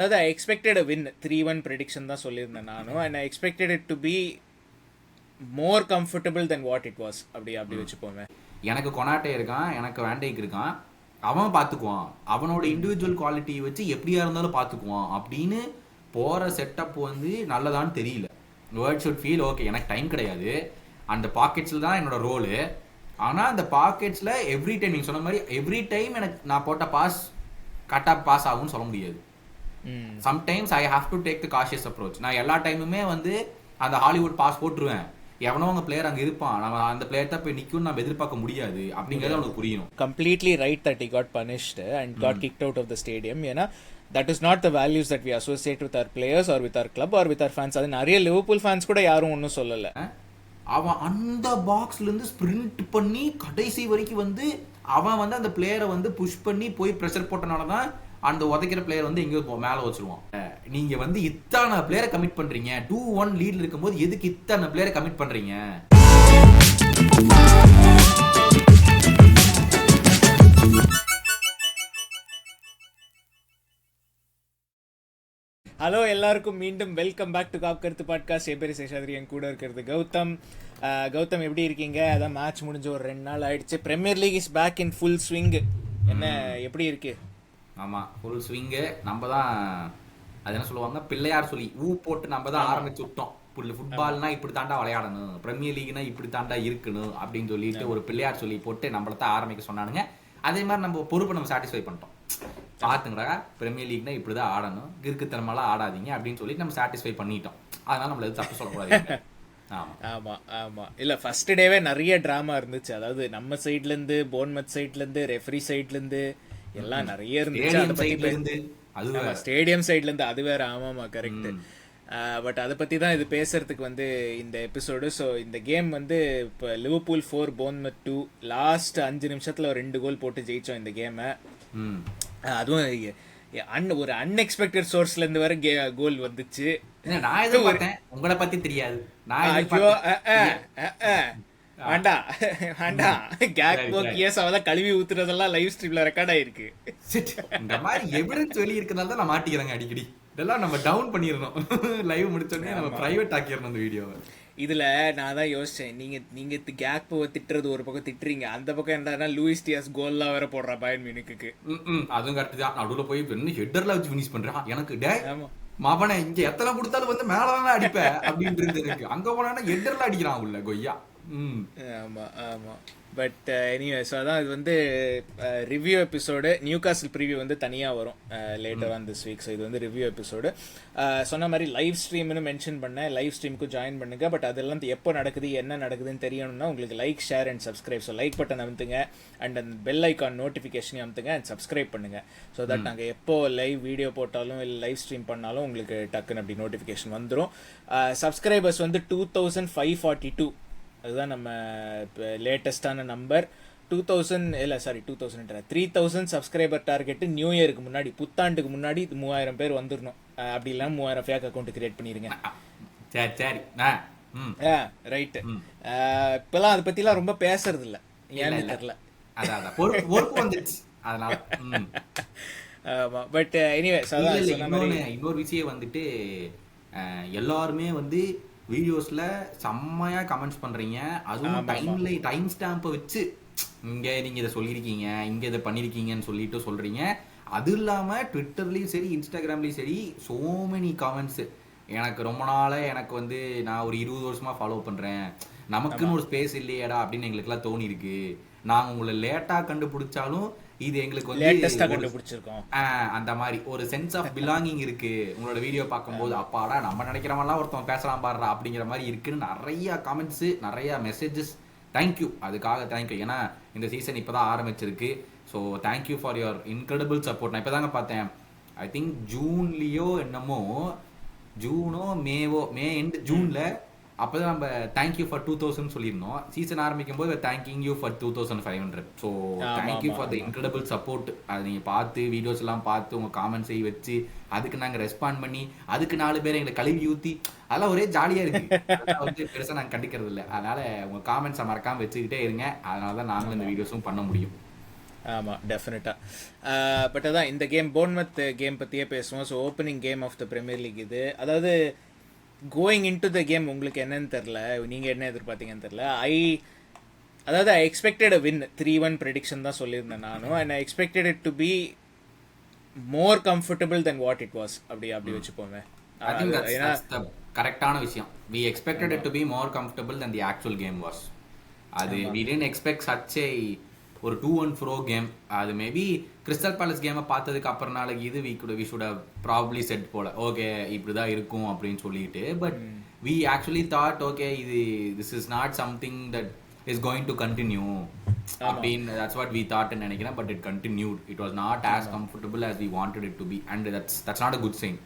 அதாவது I expected a win 3-1 prediction தான் சொல்லியிருந்தேன் நானும். And I expected it to be more comfortable than what it was. அப்படி வச்சுப்போமே. எனக்கு கொனாட்டே இருக்கான், எனக்கு வேண்டைக்கு இருக்கான், அவன் பார்த்துக்குவான், அவனோட இண்டிவிஜுவல் குவாலிட்டி வச்சு எப்படியா இருந்தாலும் பார்த்துக்குவான் அப்படின்னு போகிற செட்டப் வந்து நல்லதான்னு தெரியல. வேர்ட் ஷுட் ஃபீல் ஓகே, எனக்கு டைம் கிடையாது, அந்த பாக்கெட்ஸில் தான் என்னோட ரோலு. ஆனால் அந்த பாக்கெட்ஸில் எவ்ரி டைம் நீங்கள் சொன்ன மாதிரி எவ்ரி டைம் எனக்கு நான் போட்ட பாஸ் கரெக்டாக பாஸ் ஆகும்னு சொல்ல முடியாது. Sometimes I have to take the cautious approach. நான் எல்லா டைமுமே வந்து அந்த ஹாலிவுட் பாஸ் போட்டுருவேன், எவனோ அவங்க பிளேயர் அங்கே இருப்பான், நம்ம அந்த பிளேயர் தான் போய் நிற்கும் நம்ம எதிர்பார்க்க முடியாது அப்படிங்கிறது அவனுக்கு புரியணும். Completely right that he got punished and got kicked out of the stadium. ஏன்னா that is not the values that we associate with our players or with our club or with our fans. அது நிறைய Liverpool fans கூட யாரும் ஒன்றும் சொல்லலை. அவன் அந்த பாக்ஸ்லேருந்து sprint பண்ணி கடைசி வரைக்கும் வந்து அவன் வந்து அந்த பிளேயரை வந்து புஷ் பண்ணி போய் ப்ரெஷர் போட்டனால தான் அந்த உதைக்கிற பிளேயர் வந்து எங்கேயோ மேலே வச்சிருவான். நீங்க வந்து இத்தனை பிளேயரை கமிட் பண்றீங்க, 2-1 லீட்ல இருக்கும்போது எதுக்கு இத்தனை பிளேயரை கமிட் பண்றீங்க? ஹலோ எல்லாருக்கும் மீண்டும் வெல்கம் பேக் டு காப் கருத்து பாட்காஸ்ட். என் பேர் சேஷாத்ரி, என் கூட இருக்கிறது கௌதம். கௌதம் எப்படி இருக்கீங்க? அதான் மேட்ச் முடிஞ்ச ஒரு 2 நாள் ஆயிடுச்சு. Premier league is back in full swing. என்ன எப்படி இருக்கு? ஆமாம், ஃபுல் ஸ்விங்கு. நம்ம தான் அது என்ன சொல்லுவாங்க, பிள்ளையார் சொல்லி போட்டு நம்ம தான் ஆரம்பிச்சு விட்டோம். ஃபுட்பால்னா இப்படி தாண்டா விளையாடணும், பிரீமியர் லீக்னா இப்படி தாண்டா இருக்கணும் அப்படின்னு சொல்லிட்டு ஒரு பிள்ளையார் சொல்லி போட்டு நம்மள தான் ஆரம்பிக்க சொன்னானுங்க. அதே மாதிரி நம்ம பொறுப்பை நம்ம சாட்டிஸ்ஃபை பண்ணிட்டோம். பார்த்துங்கடா, பிரீமியர் லீக்னா இப்படி தான் ஆடணும், கிறுக்குத்தனமாலாம் ஆடாதீங்க அப்படின்னு சொல்லி நம்ம சாட்டிஸ்ஃபை பண்ணிட்டோம். அதனால நம்மள எதுவும் தப்பு சொல்லக்கூடாது. ஆமா இல்ல, ஃபர்ஸ்ட் டேவே நிறைய டிராமா இருந்துச்சு. அதாவது நம்ம சைட்ல இருந்து, போர்ன்மத் சைட்ல இருந்து, ரெஃபரி சைட்ல இருந்து எல்லாம் நிறைய இருந்துச்சு. ஸ்டேடியம் சைட்ல இருந்து அது வேற. ஆமாமா, கரெக்ட். பட் அதை பத்தி தான் இது பேசுறதுக்கு வந்து இந்த எபிசோடு. ஸோ இந்த கேம் வந்து இப்போ லிவர்பூல் 4 போர்ன்மத் 2 லாஸ்ட் 5 நிமிஷத்துல 2 கோல் போட்டு ஜெயிச்சோம் இந்த கேமை. அதுவும் ஒரு அன்எக்ஸ்பெக்டட் சோர்ஸ்ல இருந்து வர கோல் வந்துச்சு. உங்களை பத்தி தெரியாது. வேண்டாம், கழுவி ஊத்துறதெல்லாம் லைவ் ஸ்ட்ரீம்ல ரெக்கார்ட் ஆயிருக்கு. இந்த மாதிரி எவிடன்ஸ் சொல்லி இருக்கனால தான் நான் மாட்டிக்கிறாங்க அடிக்கடி. இதெல்லாம் நம்ம டவுன் பண்ணிடணும். லைவ் முடிச்சோடனே நம்ம பிரைவேட் ஆக்கிடணும் அந்த வீடியோவை. இதுல நான் தான் யோசிச்சேன், நீங்க கேக்போவை திட்டுறது ஒரு பக்கம் திட்டுறீங்க, அந்த பக்கம் என்னன்னா லூயிஸ் டியாஸ் கோல்லாம் வேற போடுறா பயன் மியூனிக்கு. அதுவும் கரெக்ட் தான். நடுவுல போய் ஹெட்டர்ல வச்சு ஃபினிஷ் பண்றான். எனக்கு மாவன இங்க எத்தனை கொடுத்தாலும் வந்து மேலதான் அடிப்பேன் அப்படின்னு இருக்கு. அங்க போனா ஹெட்டர்ல அடிக்கிறான் உள்ள கொய்யா. ஆமா. பட் எனிவே, ஸோ அதான் இது வந்து ரிவ்யூ எபிசோடு. நியூகாசில் ப்ரிவியூ வந்து தனியாக வரும் later on this week. So இது வந்து ரிவ்யூ எபிசோடு. சொன்ன மாதிரி லைவ் ஸ்ட்ரீம்னு மென்ஷன் பண்ணேன். லைவ் ஸ்ட்ரீமுக்கு ஜாயின் பண்ணுங்க. பட் அதெல்லாம் எப்போ நடக்குது, என்ன நடக்குதுன்னு தெரியணும்னா உங்களுக்கு like, share and subscribe. So like button அமுத்துங்க அண்ட் அந்த பெல் ஐக்கான் நோட்டிஃபிகேஷனையும் அமுத்துங்க அண்ட் சப்ஸ்கிரைப் பண்ணுங்க. ஸோ தட் நாங்கள் எப்போ லைவ் வீடியோ போட்டாலும் இல்லை லைவ் ஸ்ட்ரீம் பண்ணாலும் உங்களுக்கு டக்குன்னு அப்படி நோட்டிஃபிகேஷன் வந்துடும். சப்ஸ்கிரைபர்ஸ் வந்து 2542, அதுதான் நம்ம லேட்டஸ்டான நம்பர். 3000 சப்ஸ்கிரைபர் டார்கெட்டு நியூ இயருக்கு முன்னாடி, புத்தாண்டுக்கு முன்னாடி 3000 பேர் வந்துடணும். அப்படி இல்லாமல் 3000 ஃபேக் அக்கௌண்ட் கிரியேட் பண்ணிருங்க. சரி ரைட்டு. இப்பெல்லாம் அதை பற்றிலாம் ரொம்ப பேசுறது இல்லை, ஏன்னு தெரியல. பட் எனிவே, இன்னொரு விஷயம் வந்துட்டு எல்லாருமே வந்து வீடியோஸ்ல செம்மையா கமெண்ட்ஸ் பண்றீங்க. அதுவும் டைம் ஸ்டாம்பை வச்சு இங்க நீங்க இதை சொல்லியிருக்கீங்க, இங்க இதை பண்ணிருக்கீங்கன்னு சொல்லிட்டு சொல்றீங்க. அது இல்லாம ட்விட்டர்லயும் சரி, இன்ஸ்டாகிராம்லயும் சரி, சோ மெனி கமெண்ட்ஸ். எனக்கு ரொம்ப நாளா எனக்கு வந்து நான் ஒரு 20 வருஷமா ஃபாலோ பண்றேன், நமக்குன்னு ஒரு ஸ்பேஸ் இல்லையடா அப்படின்னு எங்களுக்கு எல்லாம் தோணி இருக்கு. நாங்க உங்களை லேட்டா கண்டுபிடிச்சாலும் இது எங்களுக்கு வந்து கண்டுபிடிச்சிருக்கோம். அந்த மாதிரி ஒரு சென்ஸ் ஆஃப் பிலாங்கிங் இருக்கு. உங்களோட வீடியோ பார்க்கும்போது அப்பாடா நம்ம நினைக்கிறவங்கலாம் ஒருத்தவங்க பேசலாம் பாடுறா அப்படிங்கிற மாதிரி இருக்குன்னு நிறைய கமெண்ட்ஸ், நிறைய மெசேஜஸ். தேங்க்யூ, அதுக்காக தேங்க்யூ. ஏன்னா இந்த சீசன் இப்போதான் ஆரம்பிச்சிருக்கு. So thank you for your incredible support. நான் இப்போ தாங்க பார்த்தேன், ஐ திங்க் ஜூன்லேயோ என்னமோ, மே எண்ட் ஜூனில் அப்போதான் நம்ம தேங்க்யூ ஃபார் 2000 சொல்லியிருந்தோம். சீசன் ஆரம்பிக்கும் போது thank you you for 2500. So thank you for the incredible support. அதை நீங்கள் பார்த்து வீடியோஸ் எல்லாம் பார்த்து உங்கள் காமெண்ட்ஸை வச்சு அதுக்கு நாங்கள் ரெஸ்பாண்ட் பண்ணி அதுக்கு 4 பேரை எங்களை கழுவி ஊற்றி அதெல்லாம் ஒரே ஜாலியாக இருக்கு. வந்து பெருசாக நாங்கள் கண்டிக்கிறது இல்லை. அதனால உங்கள் காமெண்ட்ஸை மறக்காமல் வச்சுக்கிட்டே இருங்க. அதனால தான் நாங்களும் இந்த வீடியோஸும் பண்ண முடியும். ஆமாம் டெஃபினட்டாக. பட் அதான் இந்த கேம் போர்ன்மத் கேம் பற்றியே பேசுவோம். So opening game of the premier league இது. அதாவது going in to the game உங்களுக்கு என்னன்னு தெரில, நீங்கள் என்ன எதிர்பார்த்தீங்கன்னு தெரில. அதாவது I expected a win. 3-1 prediction தான் சொல்லியிருந்தேன் நானும். And I expected it to be more comfortable than what it was. அப்படி வச்சுப்போமே. I think that's the கரெக்டான விஷயம். We expected it to be more comfortable than the actual game was. அது we didn't expect such a ஒரு 2-1 ஃப்ரோ game. அது maybe crystal palace கேமை பார்த்ததுக்கு அப்புறம் நாளைக்கு இது we should have probably said போல ஓகே இப்படி தான் இருக்கும் அப்படின்னு சொல்லிட்டு. But we actually thought okay this is not something that is going to continue அப்படின்னு that's what we thought ன்னு நினைக்கிறேன். but it continued. it was not as comfortable as we wanted it to be and that's not a good sign.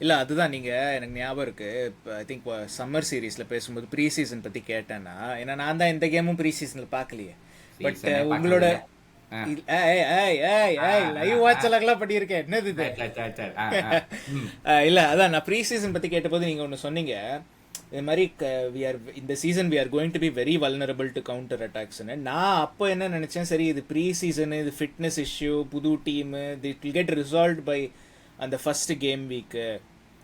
இல்லை அதுதான் நீங்கள் எனக்கு ஞாபகம் இருக்குது. இப்போ ஐ திங்க் சம்மர் சீரீஸில் பேசும்போது ப்ரீ சீசன் பற்றி கேட்டேன்னா, ஏன்னா நான் தான் இந்த கேமும் ப்ரீ சீசனில் பார்க்கலையே. பட் உங்களோட லைவ் வாட்செல்லாம் பண்ணியிருக்கேன். என்னது இது? இல்லை அதான் நான் ப்ரீ சீசன் பற்றி கேட்டபோது நீங்கள் ஒன்று சொன்னீங்க, இது மாதிரி இந்த season we are going to be very vulnerable to counter அட்டாக்ஸ்ன்னு. நான் அப்போ என்ன நினச்சேன், சரி இது ப்ரீ சீசனு, இது ஃபிட்னஸ் இஷ்யூ, புது team, it will get resolved by அந்த ஃபர்ஸ்ட் கேம் வீக்கு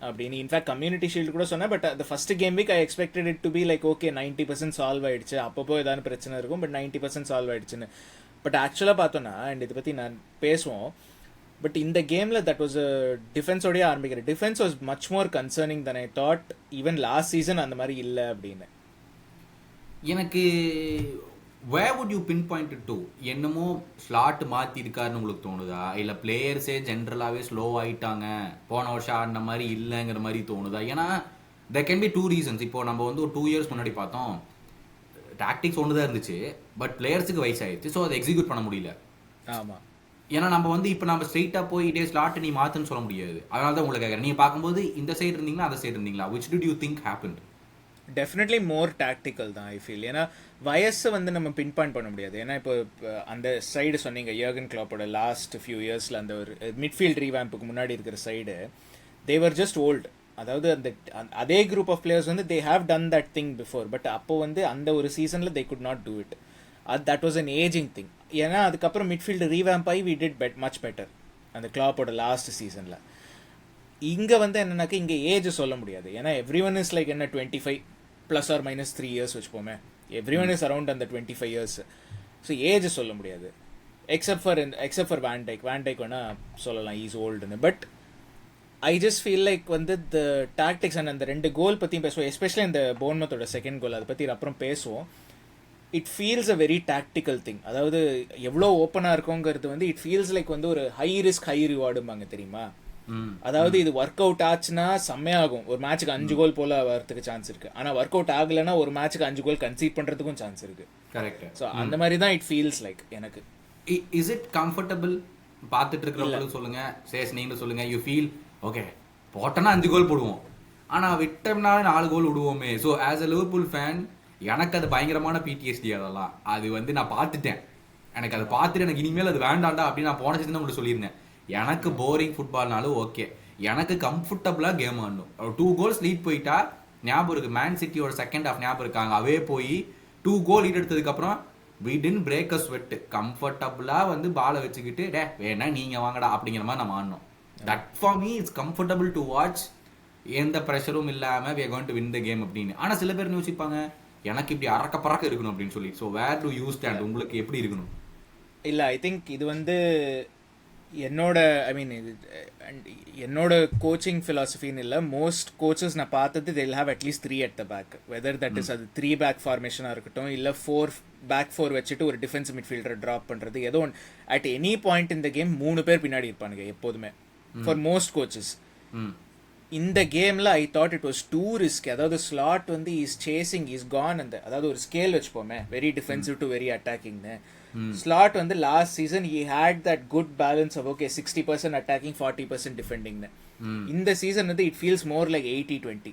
அப்படின்னு. இன்ஃபேக்ட் கம்யூனிட்டி ஷீல்டு கூட சொன்னேன். பட் அந்த first game week I expected it to be like okay 90% solve ஆயிடுச்சு. அப்பப்போ ஏதாவது பிரச்சனை இருக்கும், பட் 90% சால்வ் ஆயிடுச்சுன்னு. பட் ஆக்சுவலாக பார்த்தோன்னா, அண்ட் இதை பற்றி நான் பேசுவோம், பட் இந்த கேமில் தட் வாஸ் டிஃபென்ஸோடய ஆரம்பிக்கிற defence was much more concerning than I thought. Even last season அந்த மாதிரி இல்லை அப்படின்னு எனக்கு. where would you pinpoint it to? என்னமோ ஸ்லாட் மாற்றி இருக்காருன்னு உங்களுக்கு தோணுதா, இல்லை பிளேயர்ஸே ஜென்ரலாகவே ஸ்லோ ஆகிட்டாங்க போன வருஷம் ஆடின மாதிரி இல்லைங்கிற மாதிரி தோணுதா? ஏன்னா there can be 2 reasons. இப்போ நம்ம வந்து ஒரு 2 years முன்னாடி பார்த்தோம், டாக்டிக்ஸ் ஒன்று தான் இருந்துச்சு, பட் பிளேயர்ஸுக்கு வயசாகிடுச்சு. ஸோ அதை எக்ஸிக்யூட் பண்ண முடியல. ஆமாம், ஏன்னா நம்ம வந்து இப்போ நம்ம ஸ்ட்ரெயிட்டாக போய் இதே ஸ்லாட் நீ மாற்றுன்னு சொல்ல முடியாது. அதனால தான் உங்களுக்கு கேட்குறேன், நீங்கள் பார்க்கும்போது இந்த சைடு இருந்தீங்களா அந்த சைடு இருந்தீங்களா? which did you think happened? Definitely more tactical தான் ஐ ஃபீல். ஏன்னா வயசை வந்து நம்ம பின் பாயிண்ட் பண்ண முடியாது. ஏன்னா இப்போ அந்த சைடு சொன்னீங்க யர்கன் கிளாப்போட லாஸ்ட் ஃபியூ இயர்ஸில் அந்த ஒரு மிட்ஃபீல்ட் ரீவேம்புக்கு முன்னாடி இருக்கிற சைடு தேவர் ஜஸ்ட் ஓல்டு. அதாவது அந்த அதே குரூப் ஆஃப் பிளேயர்ஸ் வந்து they have done that thing before. But அப்போ வந்து அந்த ஒரு சீசனில் தே could not do it. That was an ageing thing. ஏன்னா அதுக்கப்புறம் மிட்ஃபீல்டு ரீவேம்ப் ஆகி வி டிட் மச் பெட்டர் அந்த கிளாப்போட லாஸ்ட் சீசனில். இங்கே வந்து என்னன்னாக்கா இங்கே ஏஜ் சொல்ல முடியாது. ஏன்னா எவ்ரி ஒன் இஸ் லைக் என்ன 25 +or- 3 years வச்சுப்போமே. எவ்ரி ஒன் இஸ் அரௌண்ட் அந்த 25 years. ஸோ ஏஜ் சொல்ல முடியாது. எக்ஸப்ட் ஃபார் வேண்டைக் வேணால் சொல்லலாம் இஸ் ஓல்டுன்னு. But I just feel like வந்து த டாக்டிக்ஸ் அண்ட் அந்த 2 கோல் பற்றியும் பேசுவோம். எஸ்பெஷலி இந்த போர்ன்மத்தோட செகண்ட் கோல், அதை பற்றி அப்புறம் பேசுவோம். It feels a very tactical thing. அதாவது எவ்வளோ ஓப்பனாக இருக்கோங்கிறது வந்து இட் ஃபீல்ஸ் லைக் வந்து ஒரு ஹை ரிஸ்க் ஹை ரிவார்டும்பாங்க தெரியுமா. அதாவது இது ஒர்க் அவுட் ஆச்சுன்னா செம்மையாகும். ஒரு மேட்சுக்கு 5 கோல் போல வரதுக்கு சான்ஸ் இருக்கு. ஆனால் ஒர்க் அவுட் ஆகலைன்னா ஒரு மேட்சுக்கு 5 கோல் கன்சீட் பண்ணுறதுக்கும் சான்ஸ் இருக்கு. கரெக்ட். ஸோ அந்த மாதிரி தான் இட் ஃபீல்ஸ் லைக் எனக்கு. Is it comfortable? பார்த்துட்டு இருக்கிறவங்களும் சொல்லுங்க, சேஸ் நீங்களும் சொல்லுங்க. யூ ஃபீல் ஓகே போட்டோன்னா 5 கோல் போடுவோம், ஆனால் விட்டோம்னா 4 கோல் விடுவோமே. So as a Liverpool fan எனக்கு அது பயங்கரமான பிடிஎஸ்டி. அதெல்லாம் அது வந்து நான் பார்த்துட்டேன். எனக்கு அதை பார்த்துட்டு எனக்கு இனிமேல் அது வேண்டாண்டா அப்படின்னு நான் போன சீசன் தான் உங்களுக்கு சொல்லியிருந்தேன். எனக்கு போரிங் ஃபுட்பால்னாலும் ஓகே, எனக்கு கம்ஃபர்டபுளாக கேம் ஆடணும். 2 கோல்ஸ் லீட் போயிட்டா ஞாபகம் இருக்குது, மேன் சிட்டியோட செகண்ட் ஹாஃப் ஞாபகம் இருக்காங்க. அவே போய் 2 கோல் லீட் எடுத்ததுக்கப்புறம் we didn't break a sweat. கம்ஃபர்டபுளாக வந்து பாலை வச்சுக்கிட்டு வேணா நீங்கள் வாங்கடா அப்படிங்கிற மாதிரி நம்ம ஆடணும். That for me it's comfortable to watch. எந்த ப்ரெஷரும் இல்லாமல் we are going to win the game அப்படின்னு. ஆனால் சில பேர் யோசிப்பாங்க எனக்கு இப்படி பறக்க இருக்கணும் அப்படின்னு சொல்லி. So where do you stand? உங்களுக்கு எப்படி இருக்கணும்? இல்லை ஐ திங்க் இது வந்து என்னோட என்னோட கோச்சிங் ஃபிலாசபின்னு இல்லை. மோஸ்ட் கோச்சஸ் நான் பார்த்தது they'll have at least 3 at the back. Whether that is அது 3 பேக் ஃபார்மேஷனாக இருக்கட்டும், இல்லை 4 வச்சுட்டு ஒரு டிஃபென்ஸ் மிட்ஃபீல்டரை ட்ராப் பண்ணுறது, ஏதோ ஒன்று. அட் எனி பாயிண்ட் இந்த கேம் 3 பேர் பின்னாடி இருப்பானுங்க எப்போதுமே ஃபார் மோஸ்ட் கோச்சஸ். இந்த கேமில் I thought it was too risk. அதாவது ஸ்லாட் வந்து இஸ் சேசிங் இஸ் கான். அந்த அதாவது ஒரு ஸ்கேல் வச்சுப்போமே, வெரி டிஃபென்சிவ் டு வெரி அட்டாக்கிங்னு. ஸ்லாட் வந்து last season he had that good balance of okay 60% attacking 40% defending. இந்த சீசன் வந்து it feels more like 80-20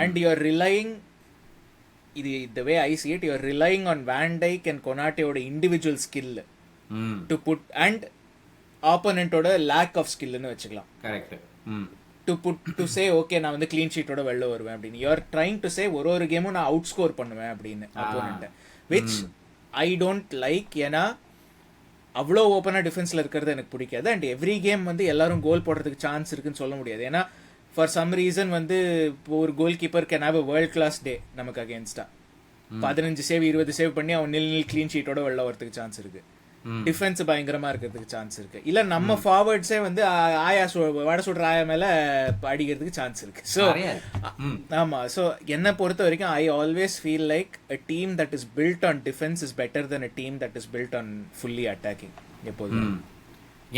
and you are relying, இது the way I see it, you are relying on Van Dijk and Konate ஓட individual skill to put and opponent ஓட lack of skill னு வச்சுக்கலாம். Correct. to say okay நான் வந்து clean sheet ஓட வெளில வருவேன் அப்படின்னு. you are trying to say ஒரு கேமும் நான் அவுட் ஸ்கோர் பண்ணுவேன் அப்படின்னு opponent, which I don't like. ஏன்னா அவ்வளோ ஓப்பனாக டிஃபென்ஸில் இருக்கிறது எனக்கு பிடிக்காது. அண்ட் எவ்ரி கேம் வந்து எல்லாரும் கோல் போடுறதுக்கு சான்ஸ் இருக்குன்னு சொல்ல முடியாது. ஏன்னா ஃபார் சம் ரீசன் வந்து இப்போ ஒரு goal keeper can have a world class day நமக்கு அகேன்ஸ்டா 15 சேவ் 20 சேவ் பண்ணி அவன் நில் க்ளீன் ஷீட்டோட வெளில வரதுக்கு சான்ஸ் இருக்கு. டிஃபென்ஸ் பயங்கரமா இருக்கிறதுக்கு சான்ஸ் இருக்கு. இல்ல நம்ம ஃபார்வர்ட்ஸே வந்து ஆயா வட சுடுற ஆயா மேல அடிக்கிறதுக்கு சான்ஸ் இருக்கு. ஸோ ஆமா, ஸோ என்னை பொறுத்த வரைக்கும் I always feel like a team that is built on defence is better then a team that is built on fully attacking. எப்போதும்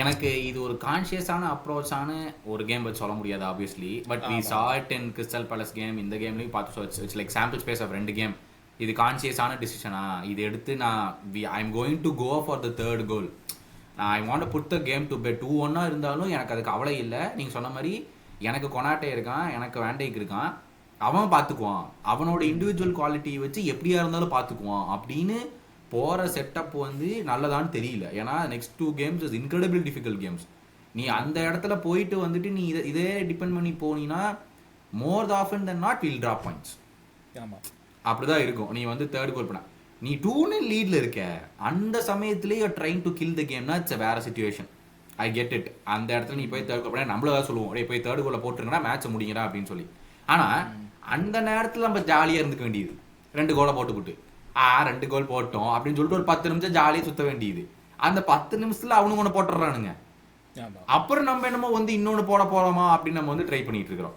எனக்கு இது ஒரு கான்ஷியஸான அப்ரோச்சான ஒரு கேம் வச்சு சொல்ல முடியாது obviously. But we saw it in Crystal Palace game. இந்த கேம்லயும் பார்த்து it's like sample space of 2 game. இது கான்சியஸான டிசிஷனா, இது எடுத்து நான் I am going to go for the third goal, நான் I want to put the game to bed 2-1 இருந்தாலும் எனக்கு அதுக்கு கவலை இல்லை. நீங்கள் சொன்ன மாதிரி எனக்கு கொனாட்டே இருக்கான், எனக்கு வேண்டைக்கு இருக்கான், அவன் பார்த்துக்குவான், அவனோட இண்டிவிஜுவல் குவாலிட்டி வச்சு எப்படியா இருந்தாலும் பார்த்துக்குவான் அப்படின்னு போகிற செட்டப் வந்து நல்லதான்னு தெரியல. ஏன்னா next 2 games is incredible difficult games. நீ அந்த இடத்துல போயிட்டு வந்துட்டு நீ இதே டிபெண்ட் பண்ணி போனீங்கன்னா more often then not will drop points. ஆமாம், அப்படிதான் இருக்கும். நீ வந்து தேர்ட் கோல் பண்ண நீ 2-0 லீட்ல இருக்க, அந்த சமயத்திலேயே ட்ரைங் டு கில் த கேம்னா இட்ஸ் வேற சிச்சுவேஷன். I get it. அந்த இடத்துல நீ போய் தேர்ட் கோல் பண்ண நம்மள தான் சொல்லுவோம், போய் தேர்ட் கோலை போட்டுருங்கன்னா மேட்சை முடிங்கடா அப்படின்னு சொல்லி. ஆனா அந்த நேரத்துல நம்ம ஜாலியா இருந்துக்க வேண்டியது. 2 கோலை போட்டுக்கிட்டு 2 கோல் போட்டோம் அப்படின்னு சொல்லிட்டு ஒரு 10 நிமிஷம் ஜாலியா சுத்த வேண்டியது. அந்த 10 நிமிஷத்துல அவனுங்க ஒன்று போட்டுறானுங்க. அப்புறம் நம்ம என்னமோ வந்து இன்னொன்னு போட போறோமா அப்படின்னு நம்ம வந்து ட்ரை பண்ணிட்டு இருக்கிறோம்.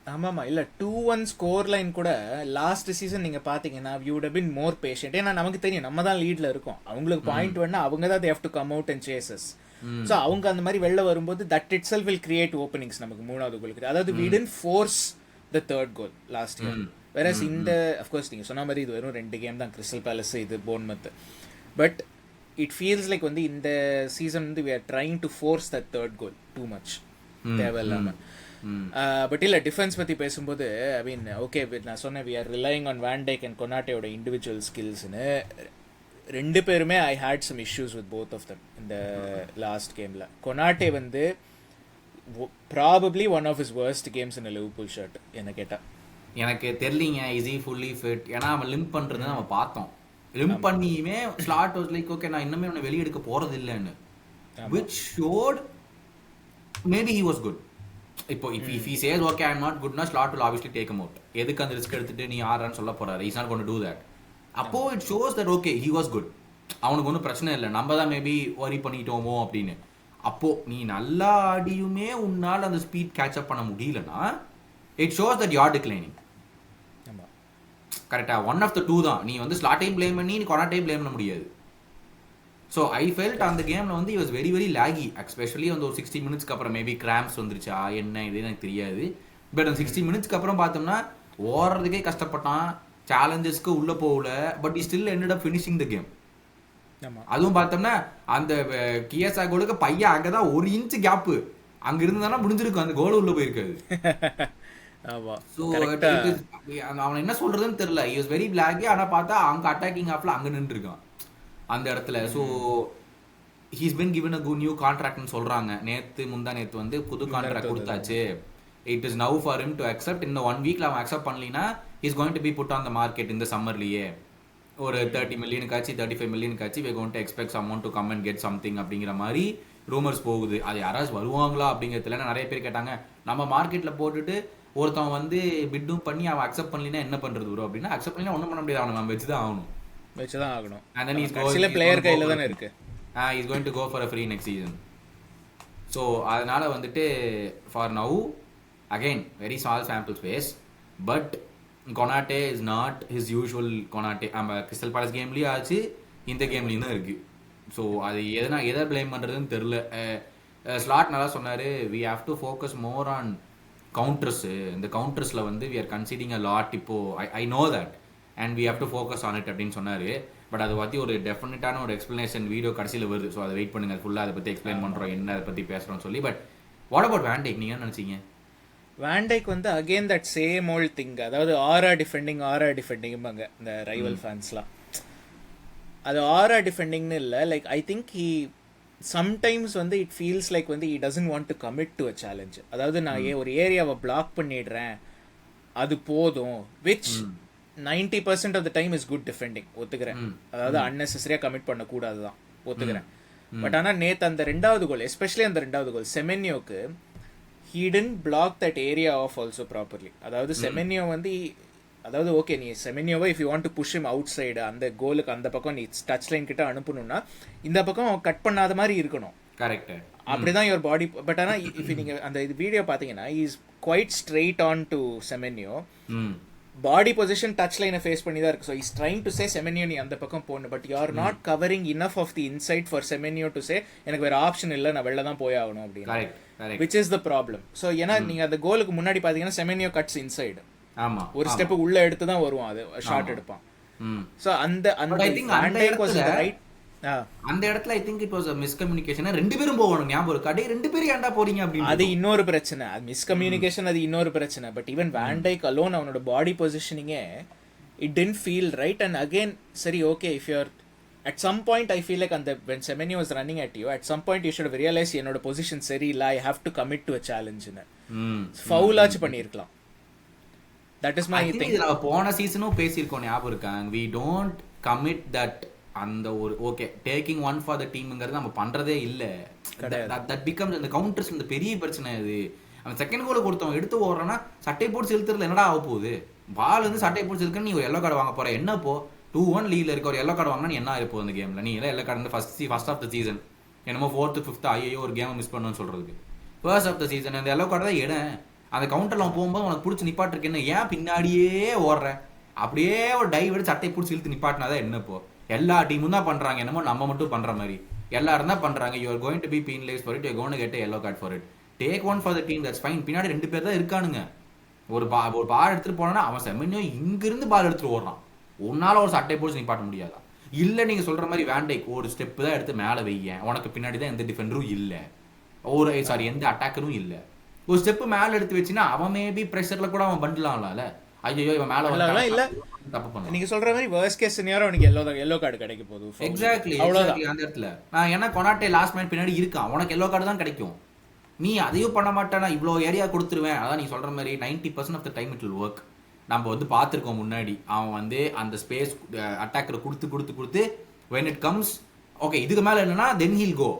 ஆமாமா, இல்லை 2-1 ஸ்கோர் லைன் கூட லாஸ்ட் சீசன் நீங்கள் பார்த்தீங்கன்னா you would have been more patient. ஏன்னா நமக்கு தெரியும் நம்ம தான் லீட்ல இருக்கோம், அவங்களுக்கு பாயிண்ட் வேணா அவங்க தான் they have to come out and chase us. So அவங்க அந்த மாதிரி வெளில வரும்போது that it self will create openings நமக்கு 3வது கோலுக்கு. அதாவது we didn't force the third goal last year. whereas இந்த அஃப்கோர்ஸ் நீங்கள் சொன்ன மாதிரி இது வெறும் 2 கேம் தான், கிறிஸ்டல் பேலஸ் இது Bournemouth. But it feels like வந்து இந்த சீசன் வந்து we are trying to force that third goal too much தேவையில்லாமல். பட் இல்லை டிஃபென்ஸ் பற்றி பேசும்போது ஐ மீன் ஓகே நான் சொன்னேன் we are relying on Van Dijk and கொனாட்டேயோட இண்டிவிஜுவல் ஸ்கில்ஸ்னு. 2 பேருமே I had some issues with both of them இந்த லாஸ்ட் கேமில். கொனாட்டே வந்து probably one of his worst games in Liverpool shirt என்ன கேட்டால். எனக்கு தெரியலிங்க இஸ் ஹி ஃபுல்லி ஃபிட். ஏன்னா அவன் லிம்ப் பண்ணுறது நம்ம பார்த்தோம். லிம்ப் பண்ணியுமே ஸ்லாட் வாஸ் லைக் ஓகே நான் இன்னுமே அவனை வெளியே எடுக்க போகிறது இல்லைன்னு, which should maybe he was good. இப்போ if he says okay I'm not good, slot will obviously take him out. எதுக்கு அந்த ரிஸ்க் எடுத்துட்டு நீ ஆடுறான்னு சொல்ல போறாரு, he's not going to do that. அப்போ it shows that okay he was good, அவனுக்கு ஒன்றும் பிரச்சனை இல்லை, நம்ம தான் மேபி வரி பண்ணிட்டோமோ அப்படின்னு. அப்போ நீ நல்லா ஆடியுமே உன்னால் அந்த ஸ்பீட் கேட்ச் அப் பண்ண முடியலன்னா it shows that you are declining. கரெக்டா, ஒன் ஆஃப் த 2 தான். நீ வந்து ஸ்லாட்டையும் பிளேம் பண்ணி நீ கொனாட்டையும் பிளேம் பண்ண முடியாது. ஸோ ஐ ஃபெல்ட் அந்த கேமில் வந்து it was very very Lekhi. Especially வந்து ஒரு 60 மினிட்ஸ்க்கு அப்புறம் மேபி கிராம்ஸ் வந்துருச்சா என்ன இது எனக்கு தெரியாது. பட் அந்த 60 மினிட்ஸ்க்கு அப்புறம் பார்த்தோம்னா ஓடுறதுக்கே கஷ்டப்பட்டான், சேலஞ்சஸ்க்கு உள்ளே போகல, but still ended up finishing the game. அதுவும் பார்த்தோம்னா அந்த கியசா கோலுக்கு பையன் அங்கே தான் 1 இன்ச் கேப்பு அங்கே இருந்தானா முடிஞ்சிருக்கும், அந்த கோல் உள்ளே போயிருக்காது. ஸோ அவன் என்ன சொல்றதுன்னு தெரியல. he was very Lekhi. ஆனால் பார்த்தா அங்கே அட்டாக்கிங் ஆஃப்ல அங்கே நின்றுருக்கான் அந்த இடத்துல. So he's been given a good new கான்ட்ராக்ட்னு சொல்றாங்க. முந்தா நேத்து வந்து புது கான்ட்ராக்ட் கொடுத்தாச்சு. It is now for him to accept. இந்த 1 வீக்ல அவன் அக்செப்ட் பண்ணலினா is going to be put on the market இந்த சம்மர்லயே. ஒரு 30 மில்லியனுக்காச்சு 35 மில்லியனுக்காச்சு we going to expect someone to come and get something அப்படிங்கிற மாதிரி ரூமர்ஸ் போகுது. அது யாராச்சும் வருவாங்களா அப்படிங்கிறதுல நிறைய பேர் கேட்டாங்க. நம்ம மார்க்கெட்ல போட்டுட்டு ஒருத்தவன் வந்து பிட்டும் பண்ணி அவன் அக்செப்ட் பண்ணலினா என்ன பண்றது ப்ரோ அப்படின்னா, அக்செப்ட் பண்ணினா ஒன்றும் பண்ண முடியாது, அவனை நம்ம வச்சுதான் ஆகணும். And then சில பிளேயர் கையில தான இருக்கு. He is going to go for a free next season. So அதனால வந்துட்டு for now again very small sample space, but Konate is not his usual Konate. நம்ம கிறிஸ்டல் பேலஸ் கேம்லயே ஆச்சு, இந்த கேம்லயும் தான் இருக்கு. ஸோ அது எதை பிளேம் பண்றதுன்னு தெரியல. ஸ்லாட் நல்லா சொன்னாரு, we have to focus more on counters. இந்த கவுண்டர்ஸ்ல வந்து we are conceding a lot. இப்போ I know that and we have to focus on it அப்படின்னு சொன்னாரு. பட் அதை பற்றி ஒரு டெஃபினட்டான ஒரு எக்ஸ்பிளனேஷன் வீடியோ கடைசியில் வருது. ஸோ அதை வெயிட் பண்ணுங்க, ஃபுல்லாக அதை பற்றி எக்ஸ்பிளைன் பண்ணுறோம், என்ன அதை பற்றி பேசுகிறோம்னு சொல்லி. பட் வாட் அபவுட் வேன் டைக், நீங்கள் என்ன நினச்சிங்க? வேன் டைக் வந்து again that same volt thing, அதாவது ஆரா டிஃபெண்டிங்பாங்க இந்த ரைவல் ஃபேன்ஸ்லாம். அது ஆரா டிஃபெண்டிங்னு இல்லை, like I think he sometimes வந்து இட் ஃபீல்ஸ் லைக் வந்து he doesn't want to commit to a challenge. அதாவது நான் ஒரு ஏரியாவை பிளாக் பண்ணிடுறேன் அது போதும், which 90% of the time is good defending, ஒத்துக்கிறேன். அதாவது அன்னெசரியா கமிட் பண்ணக்கூடாது தான், ஒத்துக்கிறேன். பட் ஆனால் நேற்று அந்த 2வது கோல், எஸ்பெஷலி அந்த 2வது கோல் செமென்யோக்கு, he didn't block that area off also properly. அதாவது செமென்யோ வந்து, அதாவது ஓகே நீ செமென்யோவை if you want to push him outside, அந்த கோலுக்கு அந்த பக்கம் நீ டச் லைன் கிட்ட அனுப்பணும்னா இந்த பக்கம் கட் பண்ணாத மாதிரி இருக்கணும். கரெக்ட். அப்படிதான் யுவர் பாடி. பட் ஆனால் இஃப் நீங்க அந்த வீடியோ பார்த்தீங்கன்னா is quite straight on to Semenyo. Body position touch லைனை ஃபேஸ் பண்ணி தான் இருக்கு. So is trying to say Semenyo நீ அந்த பக்கம் போகணும், but you are not covering enough of the inside for Semenyo to say எனக்கு வேற ஆப்ஷன் இல்லை, நான் வெளில தான் போய் ஆகணும் அப்படின்னு, which is the problem. So ஏன்னா நீங்க அந்த கோலுக்கு முன்னாடி பாத்தீங்கன்னா செமென்யோ கட்ஸ் இன்சைடு, ஒரு ஸ்டெப் உள்ள எடுத்து தான் வருவான், அது ஷாட் எடுப்பான். ஸோ அந்த ரைட் அந்த இடத்துல I think it was a miscommunication. ரெண்டு பேரும் போகணும், ஞாபகம் இருக்கா? டேய் ரெண்டு பேரும் ஏன்டா போறீங்க அப்படின்னு. அது இன்னொரு பிரச்சனை, அது மிஸ்கம்யூனிகேஷன், அது இன்னொரு பிரச்சனை. But even Van Dijk alone அவனோட பாடி பொசிஷனிங்கே it didn't feel right. And again சரி okay, if you're at some point I feel like அந்த when Semenyo was running at you, at some point you should have realized என்னோட position சரியில்லை, I have to commit to a challenge ன்னு foul ஆச்சு பண்ணியிருக்கலாம். That is my thing. நான் போன சீசனும் பேசியிருக்கோம், ஞாபகம் இருக்காங்க. we don't commit that. அந்த ஒரு okay taking one for the டீம்ங்கிறது நம்ம பண்றதே இல்ல. தட் பிகம்ஸ் அந்த கவுண்டர்ஸ் இந்த பெரிய பிரச்சனை. அது அவன் செகண்ட் கோல் கொடுத்தவன் எடுத்து ஓடுறான்னா சட்டை போட்டு செலுத்துறதுல என்னடா ஆக போகுது? பால் வந்து சட்டை போட்டு செலுத்துன்னு நீ ஒரு எல்லோ கார்டு வாங்க போற, என்ன போ 2-1 லீட்ல இருக்க ஒரு எல்லோ கார்டு வாங்கினா நீ என்ன ஆயிருப்போம் அந்த கேம்ல? நீ எல்லாம் yellow card first of the season என்னமோ 4th 5th ஐயோ ஒரு கேம் மிஸ் பண்ணணும்னு சொல்றதுக்கு, ஃபர்ஸ்ட் ஆஃப் த சீசன் அந்த எல்லோ கார்டு தான் எடு. அந்த கவுண்டர்ல அவன் போகும்போது உனக்கு பிடிச்சி நிப்பாட்டிருக்கேன்னு ஏன் பின்னாடியே ஓடுற? அப்படியே ஒரு டைவ் எடுத்து சட்டை பிடிச்சி இழுத்து நிப்பாட்டினாதான் என்ன? இப்போ எல்லா டீமும் தான் பண்றாங்க, என்னமோ நம்ம மட்டும் பண்ற மாதிரி எல்லாரும் தான் பண்றாங்க. You are going to be penalized for it, you are going to get a yellow card for it. Take one for the team, that's fine. பின்னாடி 2 பேர் தான் இருக்கானுங்க. ஒரு பால் எடுத்துட்டு போனா அவன் செமென்யோ இங்க இருந்து பால் எடுத்துட்டு ஓடுறான், உன்னால ஒரு சட்டை போட்டு நிப்பாட்ட முடியாதா? இல்ல நீங்க சொல்ற மாதிரி வேன் டைக் ஒரு ஸ்டெப் தான் எடுத்து மேல வைய, உனக்கு பின்னாடி தான் எந்த டிஃபெண்டரும் இல்ல, எந்த அட்டாக்கரும் இல்ல, ஒரு ஸ்டெப் மேல எடுத்து வச்சுன்னா அவன் மேபி பிரஷர்ல கூட அவன் பண்ணலாம்ல. ஐயோ இவன் மேல வரலாம் இல்ல தப்பு பண்ண. நீங்க சொல்ற மாதிரி வர்ஸ்ட் கேஸ் சினாரியோ உனக்கு எல்லோ கார்டு கிடைக்க போகுது. எக்ஸாக்ட்லி அந்த இடத்துல நான் என்ன கொனாட்டே லாஸ்ட் மேன் பின்னாடி இருக்கான், உனக்கு எல்லோ கார்டு தான் கிடைக்கும். நீ அதையும் பண்ண மாட்டானா, இவ்வளோ ஏரியா கொடுத்துருவேன். அதான் நீ சொல்ற மாதிரி 90% of the time it will work. நம்ம வந்து பார்த்துருக்கோம் முன்னாடி, அவன் வந்து அந்த ஸ்பேஸ் அட்டாக்கரை கொடுத்து when it comes ஓகே இதுக்கு மேலே என்னன்னா தென் ஹீல் கோ.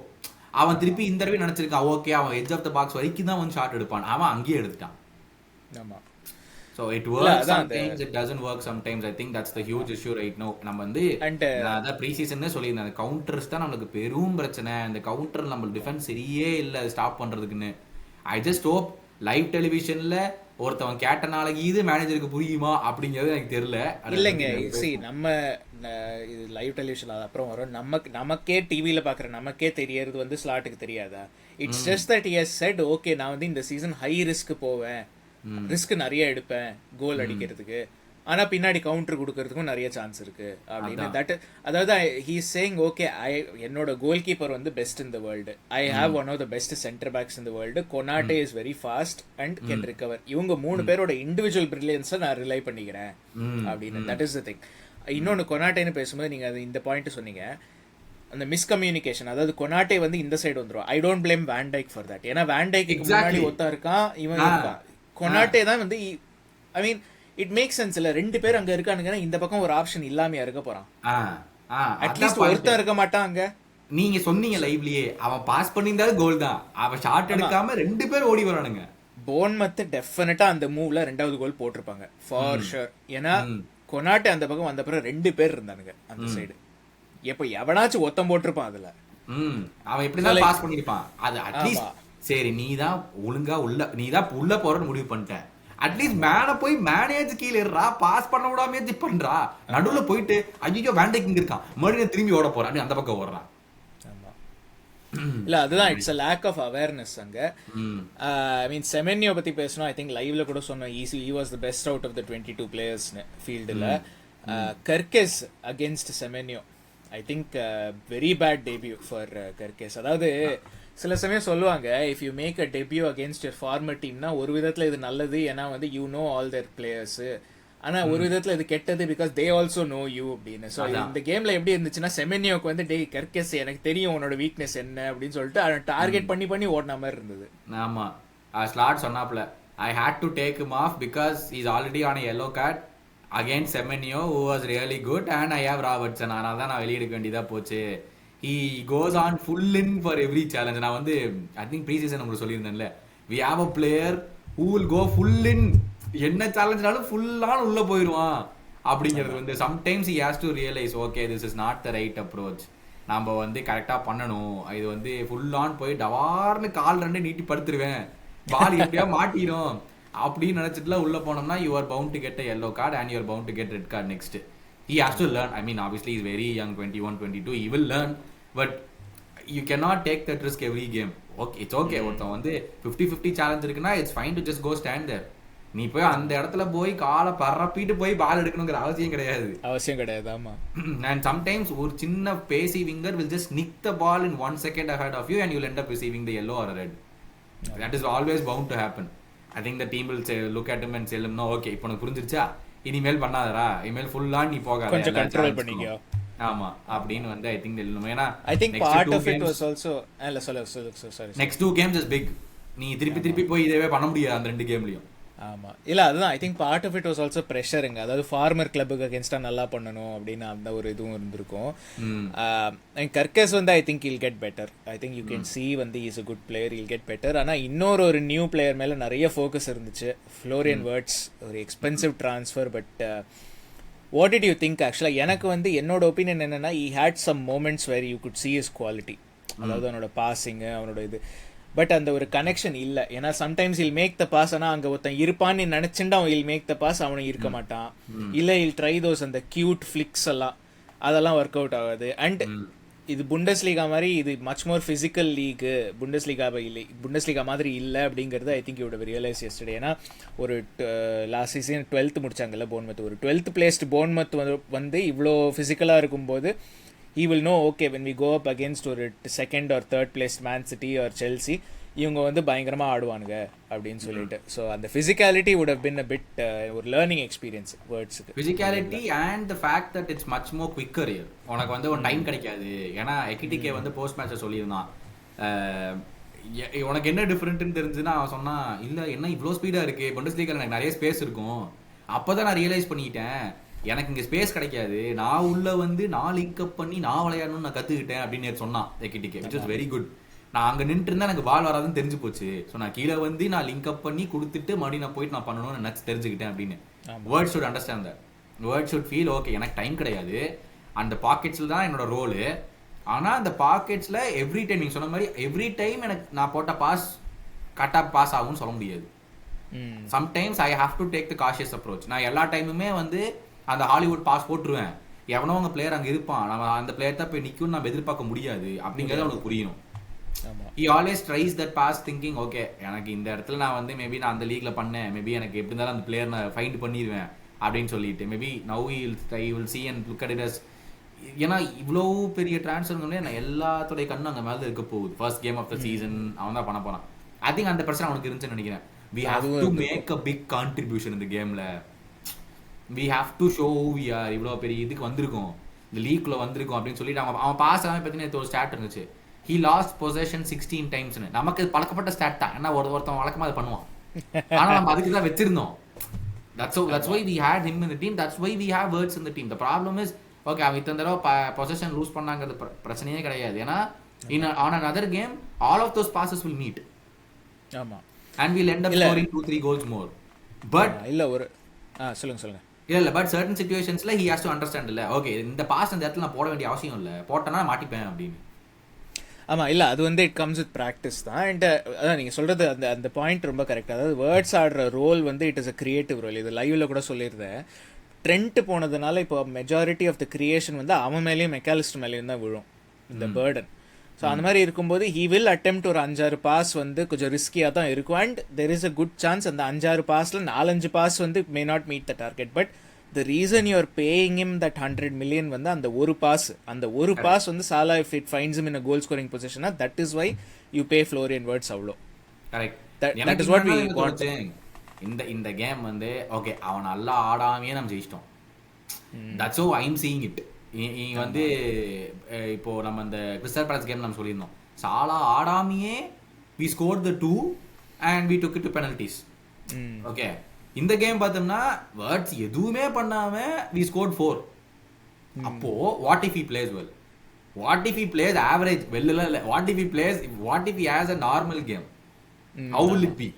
அவன் திருப்பி இந்த தடவை நினச்சிருக்கான் ஓகே அவன் எட்ஜ் ஆஃப் த பாக்ஸ் வரைக்கும் தான் வந்து ஷாட் எடுப்பான், அவன் அங்கேயே எடுத்துட்டான். ஆமாம். So it works sometimes, it doesn't work sometimes. I think that's the huge issue right now. நம்ம வந்து அத ப்ரீசீசன்ல சொல்லியிருந்தேன், அந்த கவுண்டர்ஸ் தான் நமக்கு பெரும் பிரச்சனை. அந்த கவுண்டர் நம்ம டிஃபென்ஸ் சரியே இல்லை ஸ்டாப் பண்றதுக்குன்னு. I just hope லைவ் டெலிவிஷன்ல ஒருத்தவன் கேட்டனால இது மேனேஜருக்கு புரியுமா அப்படிங்கிறது எனக்கு தெரியல. இல்லைங்க சரி நம்ம இது லைவ் டெலிவிஷன் அது அப்புறம் வரும். நமக்கே டிவியில பாக்குற நமக்கே தெரியறது வந்து ஸ்லாட்டுக்கு தெரியாதா? It's just that he has said okay நான் வந்து இந்த சீசன் ஹை ரிஸ்க் போவேன், ரிஸ்க் நிறைய எடுப்பேன் கோல் அடிக்கிறதுக்கு, ஆனா பின்னாடி கவுண்டர் கொடுக்கறதுக்கும் நிறைய சான்ஸ் இருக்கு அப்படின்னு. தட் அதாவது ஹி இஸ் சேயிங் ஓகே என்னோட கோல் கீப்பர் வந்து best in the world, I have one of the best centre backs in the world, Konate is very fast and can recover. இவங்க 3 பேரோட individual பிரில்லியன்ஸை நான் rely பண்ணிக்கிறேன் அப்படின்னு. That is the thing. இன்னொன்று கொனாட்டேன்னு பேசும்போது நீங்க அது இந்த பாயிண்ட் சொன்னீங்க, அந்த மிஸ்கம்யூனிகேஷன். அதாவது கொனாட்டே வந்து இந்த சைடு வந்துடும். I don't blame Van Dijk for that. ஏன்னா வேன் டைக்கு முன்னாடி ஒருத்தன் இருக்கான், இவன் இருக்கான். கொனாட்டே தான் வந்து I mean it make sense இல்ல, 2 பேர் அங்க இருக்கானுங்கன்னா இந்த பக்கம் ஒரு ஆப்ஷன் இல்லாம இருக்க போறான். அட்லீஸ்ட் ஒருத்தர் இருக்க மாட்டான் அங்க. நீங்க சொன்னீங்க லைவ்லயே அவன் பாஸ் பண்ணியிருந்தாலும் கோல் தான், அவன் ஷாட் எடுக்காம 2 பேர் ஓடி வரானுங்க. போன்மத் டெஃபினட்டா அந்த மூவ்ல 2வது கோல் போட்டிருப்பாங்க ஃபார் ஷூர். ஏன்னா கொனாட்டே அந்த பக்கம் வந்த பிறகு 2 பேர் இருந்தானுங்க அந்த சைடு. எப்ப எவனாச்சும் ஒத்தம் போட்டிருப்பான் அதுல, அவன் எப்படிதான் பாஸ் பண்ணிருப்பான். அது அட்லீஸ்ட் சரி நீதான் ஒழுங்கா உள்ள போறன்னு முடிவு பண்ணிட்ட, அட்லீஸ்ட் மேல போய் மேனேஜ் கீழே இருறா, பாஸ் பண்ண விடாமே பண்றா. நடுவுல போயிட்டு ஐயோ வேண்டைக்கு இருக்கான் மறுபடியும் திரும்பி ஓட போறான், அந்த பக்கம் ஓடுறான். இல்ல அதுதான் it's a lack of awareness அங்க. ஐ மீன் செமென்யோ பத்தி பேசணும். ஐ திங்க் லைவ்ல கூட சொன்னோம் he was the best out of the 22 players ஃபீல்டுல. Kerkez against Semenyo I think very bad debut for Kerkez. அதாவது சில சமயம் சொல்லுவாங்க if you make a debut against your former டீம்னா ஒரு விதத்துல இது நல்லது, ஏன்னா வந்து you know all their players. ஆனா ஒரு விதத்துல இது கெட்டது because they also know you அப்படின்னு. ஸோ இந்த கேம்ல எப்படி இருந்துச்சுன்னா செமென்யோக்கு வந்து டே கர்கேஸ் எனக்கு தெரியும் உன்னோட வீக்னஸ் என்ன அப்படின்னு சொல்லிட்டு அவன் டார்கெட் பண்ணி ஓடின மாதிரி இருந்தது. ஆமா ஸ்லாட் சொன்னாப்ல I had to take him off because is already on a yellow card. Against Semenyo who was really good and I have Robertson. அதனால தான் நான் வெளியெடுக்க வேண்டியதா போச்சு. he goes on full in for every challenge. நான் வந்து I think pre season உங்களுக்கு சொல்லியிருந்தேன்ல, we have a player who will go full in, என்ன சேலஞ்ச்னாலும் ஃபுல்லான உள்ள போயிடுவான் அப்படிங்கிறது வந்து sometimes he has to realize okay this is not the right approach. நம்ம வந்து கரெக்டாக பண்ணணும். இது வந்து ஃபுல் ஆன் போய் டவார்னு கால் ரெண்டு நீட்டி படுத்துருவேன், பால் எப்படியா மாட்டிடும் அப்படின்னு நினைச்சிட்டுலாம் உள்ள போனோம்னா you are bound to get a yellow card and you are bound to get red card next. He has to learn. I mean obviously he's very young, 21 22, he will learn, but you cannot take that risk every game. Okay, it's okay. ஒருத்தன் வந்து 50-50 challenge இருக்குன்னா it's fine to just go stand there. நீ போய் அந்த இடத்துல போய் காலை பரப்பிட்டு போய் பால் எடுக்கணுங்கிற அவசியம் கிடையாது. ஆமா. And sometimes ஒரு சின்ன பேசி winger will just nick the ball in 1 second ahead of you and you'll end up receiving the yellow or a red. That is always bound to happen. I think the team will say, look at him and tell him no okay இப்போ உனக்கு புரிஞ்சிருச்சா, இனிமேல் பண்ணாதடா, இனிமேல் ஃபுல்லா நீ போகாத, கொஞ்சம் control பண்ணிக்கோ. ஆமா அப்படின்னு வந்து I think they'll ஏனா I think part of it was also இல்ல sorry next 2 games is big. நீ திருப்பி போய் இதவே பண்ண முடியாது அந்த 2 கேம்லயும். ஆமா இல்ல அதுதான் I think part of it was also ப்ரெஷருங்க. அதாவது ஃபார்மர் கிளப்புக்கு அகேன்ஸ்டா நல்லா பண்ணணும் அப்படின்னு அந்த ஒரு இதுவும் இருந்திருக்கும். கர்கஸ் வந்து I think I'll get better. I think you can see வந்து is a good player, I'll get better. ஆனால் ஒரு நியூ பிளேயர் மேலே நிறைய ஃபோக்கஸ் இருந்துச்சு. ஃப்ளோரியன் வேர்ட்ஸ் ஒரு expensive transfer. But what did you think? ஆக்சுவலாக எனக்கு வந்து என்னோட ஒப்பீனியன் என்னன்னா, he had some moments where you could see his quality. அதாவது அவனோட பாசிங்கு, அவனோட இது. பட் அந்த ஒரு கனெக்ஷன் இல்லை. ஏன்னா sometimes he'll make the pass, ஆனால் அங்கே ஒருத்தன் இருப்பான்னு நினச்சிட்டு அவன் இல் மேக் த பாஸ், அவனும் இருக்க மாட்டான். இல்லை இல் ட்ரை தோஸ் அந்த கியூட் ஃப்ளிக்ஸ் எல்லாம், அதெல்லாம் ஒர்க் அவுட் ஆகாது. அண்ட் இது புண்டஸ்லீகா மாதிரி, இது மச் மோர் ஃபிசிக்கல் லீகு. புண்டஸ்லீகா மாதிரி இல்லை அப்படிங்கிறது ஐ think you would realise yesterday. ஏன்னா ஒரு லாஸ்ட் சீசன் 12th முடிச்சாங்கல்ல போர்ன்மத், ஒரு 12th பிளேஸ்ட் போர்ன்மத் வந்து இவ்வளோ ஃபிசிக்கலாக இருக்கும்போது he will know okay when we go up against ஒரு second or third place Man City or Chelsea, இவங்க வந்து பயங்கரமாக ஆடுவானுங்க அப்படின்னு சொல்லிட்டு. ஸோ அந்த physicality would have been a bit ஒரு லேர்னிங் எக்ஸ்பீரியன்ஸ் வேர்ட்ஸுக்கு. Physicality and the fact that it's much more quicker. உனக்கு வந்து ஒரு டைம் கிடைக்காது. ஏன்னா எக்கிட்டிகே வந்து போஸ்ட் மேட்சை சொல்லியிருந்தான், உனக்கு என்ன டிஃப்ரெண்ட்னு தெரிஞ்சுன்னா அவன் சொன்னான், இல்லை என்ன இவ்வளோ ஸ்பீடாக இருக்குது, புண்டஸ்லீகால எனக்கு நிறைய ஸ்பேஸ் இருக்கும். அப்போ தான் நான் ரியலைஸ் பண்ணிக்கிட்டேன் எனக்கு இங்கே ஸ்பேஸ் கிடைக்காது, நான் உள்ள வந்து நான் லிங்க் அப் பண்ணி நான் விளையாடணும்னு நான் கற்றுக்கிட்டேன் அப்படின்னு சொன்னான் எக்கிட்டிகே, விச் இஸ் வெரி குட். நான் அங்கே நின்று இருந்தால் எனக்கு பால் வராதுன்னு தெரிஞ்சு போச்சு. ஸோ நான் கீழே வந்து நான் லிங்க் அப் பண்ணி கொடுத்துட்டு மறுபடியும் நான் போயிட்டு நான் பண்ணணும்னு நினச்சி தெரிஞ்சுக்கிட்டேன் அப்படின்னு. Word should understand that. Word should feel okay எனக்கு டைம் கிடையாது, அந்த பாக்கெட்ஸில் தான் என்னோட ரோலு. ஆனால் அந்த பாக்கெட்ஸில் எவ்ரி டைம் நீங்கள் சொன்ன மாதிரி எவ்ரி டைம் எனக்கு நான் போட்ட பாஸ் கரெக்டாக பாஸ் ஆகும்னு சொல்ல முடியாது. Sometimes I have to take the cautious approach. நான் எல்லா டைமுமே வந்து அந்த ஹாலிவுட் பாஸ் போட்டுருவேன். எவனோ அவங்க பிளேயர் அங்கே இருப்பான், நம்ம அந்த பிளேயர் தான் போய் நிற்கும்னு நம்ம எதிர்பார்க்க முடியாது அப்படிங்கிறது அவனுக்கு புரியணும். he always tries that pass thinking okay எனக்கு இந்த இடத்துல நான் வந்து மேபி நான் அந்த லீக்ல பண்ணேன், மேபி எனக்கு எப்படி இருந்தாலும் அந்த பிளேயர் நான் ஃபைண்ட் பண்ணிடுவேன் அப்படின்னு சொல்லிட்டு maybe now he will see and look at it as, ஏன்னா இவ்வளோ பெரிய டிரான்ஸ்ஃபர்ங்களே நான் எல்லாத்தோடைய கண்ணு அங்கே மேலே இருக்க போகுது. First game of the season அவன் தான் பண்ண போறான். ஐ திங்க் அந்த பிரச்சனை அவனுக்கு இருந்துச்சுன்னு நினைக்கிறேன். we have to make a big contribution in the gameல. we have to show who we are. இவ்வளோ பெரிய இதுக்கு வந்திருக்கோம், இந்த லீக்ல வந்திருக்கோம் அப்படின்னு சொல்லிட்டு அவன் பாஸ் ஆகாம பார்த்தீங்கன்னா ஒரு ஸ்டாட் இருந்துச்சு, he lost possession 16 times. நமக்கு பழக்கப்பட்ட ஸ்டாட் தான், ஏன்னா ஒருத்தன் வழக்கமாக அதை பண்ணுவான். ஆனால் நம்ம அதுக்கு தான் வச்சிருந்தோம். that's why we had him in the team. That's why we have words in the team. The problem is okay அவன் இத்தனை தடவை பொசஷன் லூஸ் பண்ணாங்கிறது பிரச்சனையே கிடையாது. ஏன்னா on another game all of those passes will meet. ஆமா, and we'll end up scoring 2-3 goals more. But இல்ல ஒரு சொல்லுங்க இல்ல பட் சர்டன் சிச்சுவேஷன்ஸ்ல he has to understand இல்ல ஓகே இந்த பாஸ் அந்த இடத்துல நான் போட வேண்டிய அவசியம் இல்லை, போட்டேன்னா மாட்டிப்பேன் அப்படின்னு. ஆமாம் இல்லை அது வந்து இட் கம்ஸ் வித் ப்ராக்டிஸ் தான். அண்ட் அதான் நீங்கள் சொல்கிறது அந்த பாயிண்ட் ரொம்ப கரெக்ட். அதாவது வேர்ட்ஸ் ஆடுற ரோல் வந்து it is a creative role. இது லைவில் கூட சொல்லியிருந்தேன். ட்ரெண்ட் போனதுனால இப்போ மெஜாரிட்டி ஆஃப் த கிரியேஷன் வந்து அவன் மேலேயும் மெக்காலிஸ்ட் மேலேயும் தான் விழும் இந்த பேர்டன். ஸோ அந்த மாதிரி இருக்கும்போது he will attempt ஒரு 5-6 பாஸ் வந்து கொஞ்சம் ரிஸ்கியாக தான் இருக்கும். And there is a good chance அந்த 5-6 பாஸில் 4-5 பாஸ் வந்து may not meet the target. But the reason you are paying him that 100 million வந்து அந்த ஒரு பாஸ் வந்து சாலா if it finds him in a goal scoring position, that is why you pay Florian Wirtz அவ்வளோ. Correct. that is what we want. இந்த game வந்து okay அவன் நல்லா ஆடாமையே நம்ம ஜெயிச்சிட்டோம். that's how I'm seeing it. வந்து இப்போ நம்ம இந்த கிறிஸ்டல் பேலஸ் கேம் நம்ம சொல்லியிருந்தோம், சாலா ஆடாமையே we scored the 2 and we took it to penalties. Okay, இந்த கேம் பார்த்தோம்னா வேர்ட்ஸ் எதுவுமே பண்ணாம we scored 4. அப்போ what if he plays well? What if he plays average well? இல்ல what if he has a normal game? How will it be?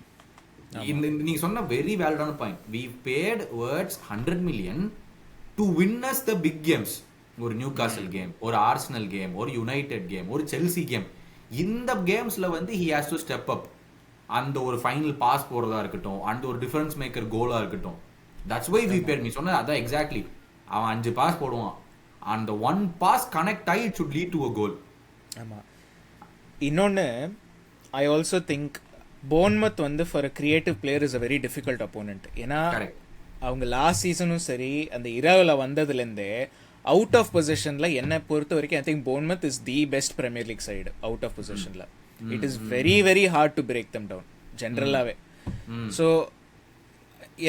நீங்க சொன்ன very வேலிடான point. we paid words 100 million to win us the big games. ஒரு new castle game, ஒரு Arsenal game, ஒரு United game, ஒரு Chelsea game. இந்த கேம்ஸ்ல வந்து he has to step up. அந்த ஒரு ஃபைனல் பாஸ் போறதா இருக்கட்டும், அந்த ஒரு டிஃபரன்ஸ் மேக்கர் கோலா இருக்கட்டும். That's why we paid. நீ சொன்ன அதான் எக்ஸாக்ட்லி. அவன் 5 பாஸ் போடுவான், அந்த ஒன் பாஸ் கனெக்ட் ஆகி it should lead to a goal. ஆமா. இன்னொன்னு ஐ ஆல்சோ திங்க் போர்ன்மத் வந்து for a creative player is a very difficult opponent. ஏன்னா அவங்க லாஸ்ட் சீசனும் சரி அந்த இரவுல வந்ததுலேருந்தே அவுட் ஆஃப் பொசிஷன்ல என்னை பொறுத்த வரைக்கும் I think Bournemouth is the best Premier League side out of பொசிஷன்ல. It is very very hard to break them down ஜென்ரலாவே. ஸோ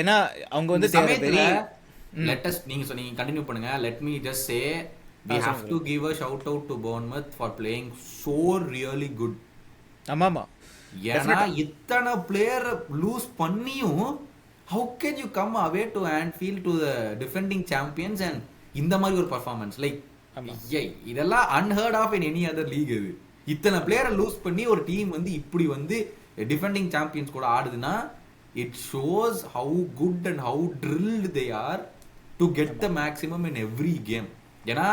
ஏன்னா அவங்க வந்து நீங்க கண்டினியூ பண்ணுங்க. Let me just say we have to give a shout out to Bournemouth for playing so really good. ஆமாமா. ஏன்னா இத்தனை பிளேயர் லூஸ் பண்ணியும் how can you come away to Anfield to the defending champions and இந்த மாதிரி ஒரு performance like இதெல்லாம் unheard of in any other league. இது இத்தனை பிளேயரை லூஸ் பண்ணி ஒரு டீம் வந்து இப்படி வந்து டிஃபெண்டிங் சாம்பியன்ஸ் கூட ஆடுதுன்னா it shows how good and how drilled they are to get the maximum in every game. ஏன்னா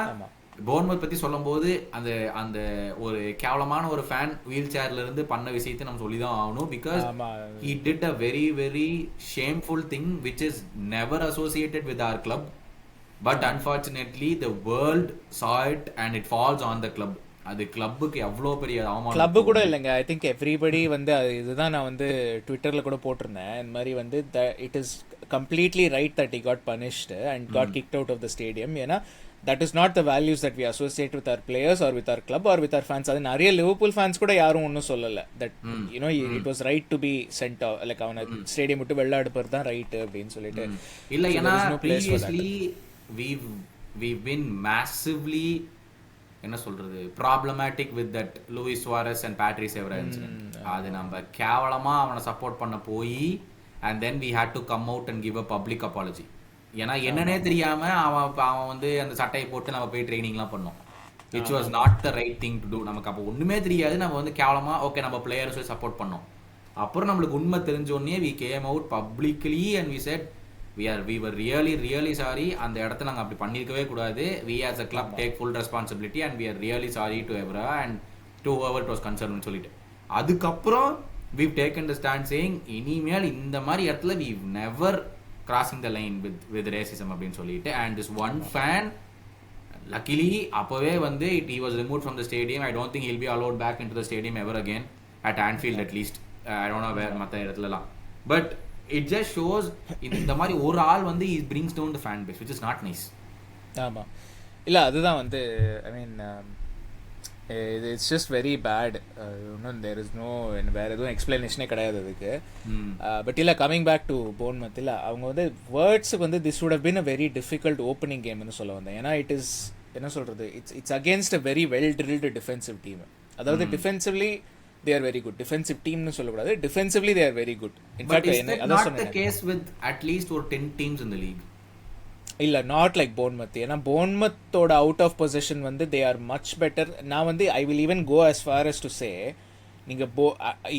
போர்ன்மத் பத்தி சொல்லும் போது அந்த அந்த ஒரு கேவலமான ஒரு ஃபேன் வீல் சேர்ல இருந்து பண்ண விஷயத்தை நம்ம சொல்லிதான் ஆகணும். Because he did a very very shameful thing which is never associated with our club, but unfortunately the world saw it and it falls on the club. அது கிளப்புக்கு எவ்வளோ பெரிய அவமானம். கிளப்பு கூட இல்லைங்க, ஐ திங்க் எவ்ரிபடி வந்து இதுதான் நான் வந்து ட்விட்டர்ல கூட போட்டிருந்தேன். இந்த மாதிரி வந்து it is completely right that he got punished and got kicked out of the stadium. ஏன்னா that is not the values that we associate with our players or with our club or with our fans. அது நிறைய Liverpool fans கூட யாரும் ஒன்றும் சொல்லலை that you know it was right to be sent out, like அவனை stadium விட்டு வெளில அனுப்புறது தான் ரைட் அப்படின்னு சொல்லிட்டு. இல்லை ஏன்னா previously we've been massively என்ன சொல்றது problematic with that Luis Suarez and Patrice Evra incident. அது நம்ம கேவலமா அவனை சப்போர்ட் பண்ண போய் and then we had to come out and give a public apology. ஏன்னா என்னன்னே தெரியாம அவன் வந்து அந்த சட்டையை போட்டு நம்ம போய் ட்ரைனிங்லாம் பண்ணோம். which was not the right thing to do. நமக்கு அப்போ ஒண்ணுமே தெரியாது, நம்ம வந்து கேவலமா ஓகே நம்ம பிளேயர்ஸ் சப்போர்ட் பண்ணோம். அப்புறம் நம்மளுக்கு உண்மை தெரிஞ்ச உடனே we came out publicly and we said we were really really sorry. அந்த இடத்துல நாங்கள் அப்படி பண்ணியிருக்கவே கூடாது. we as a club take full responsibility and we are really sorry to Evra and to whoever it was concerned சொல்லிட்டு அதுக்கப்புறம் we've taken the stand saying இனிமேல் இந்த மாதிரி இடத்துல we've never crossing the line with racism அப்படின்னு சொல்லிட்டு. and this one fan luckily அப்பவே வந்து he was removed from the stadium. I don't think he'll be allowed back into the stadium ever again at Anfield at least. I don't know where மற்ற இடத்துலலாம். but it just shows இந்த மாதிரி ஒரு ஆள் வந்து he brings down the fan base which is not nice. ஆமா இல்லை அதுதான் வந்து I mean it's just very bad. இன்னும் தேர் இஸ் நோ வேறு எதுவும் எக்ஸ்பிளனேஷனே கிடையாது அதுக்கு. பட் இல்லை கமிங் பேக் டு போர்ன்மத், இல்லை அவங்க வந்து வேர்ட்ஸுக்கு வந்து this would have been a very difficult opening கேம்னு சொல்ல வந்தேன். ஏன்னா இட் இஸ் என்ன சொல்கிறது it's against a very well drilled defensive team. அதாவது defensively they are very good. defensive team nu sollakudadu, defensively they are very good. In but fact is that not the case with at least or 10 teams in the league? illa not like Bournemouth. ஏன்னா Bournemouth oda out of possession வந்து they are much better. நான் வந்து I will even go as far as to say நீங்க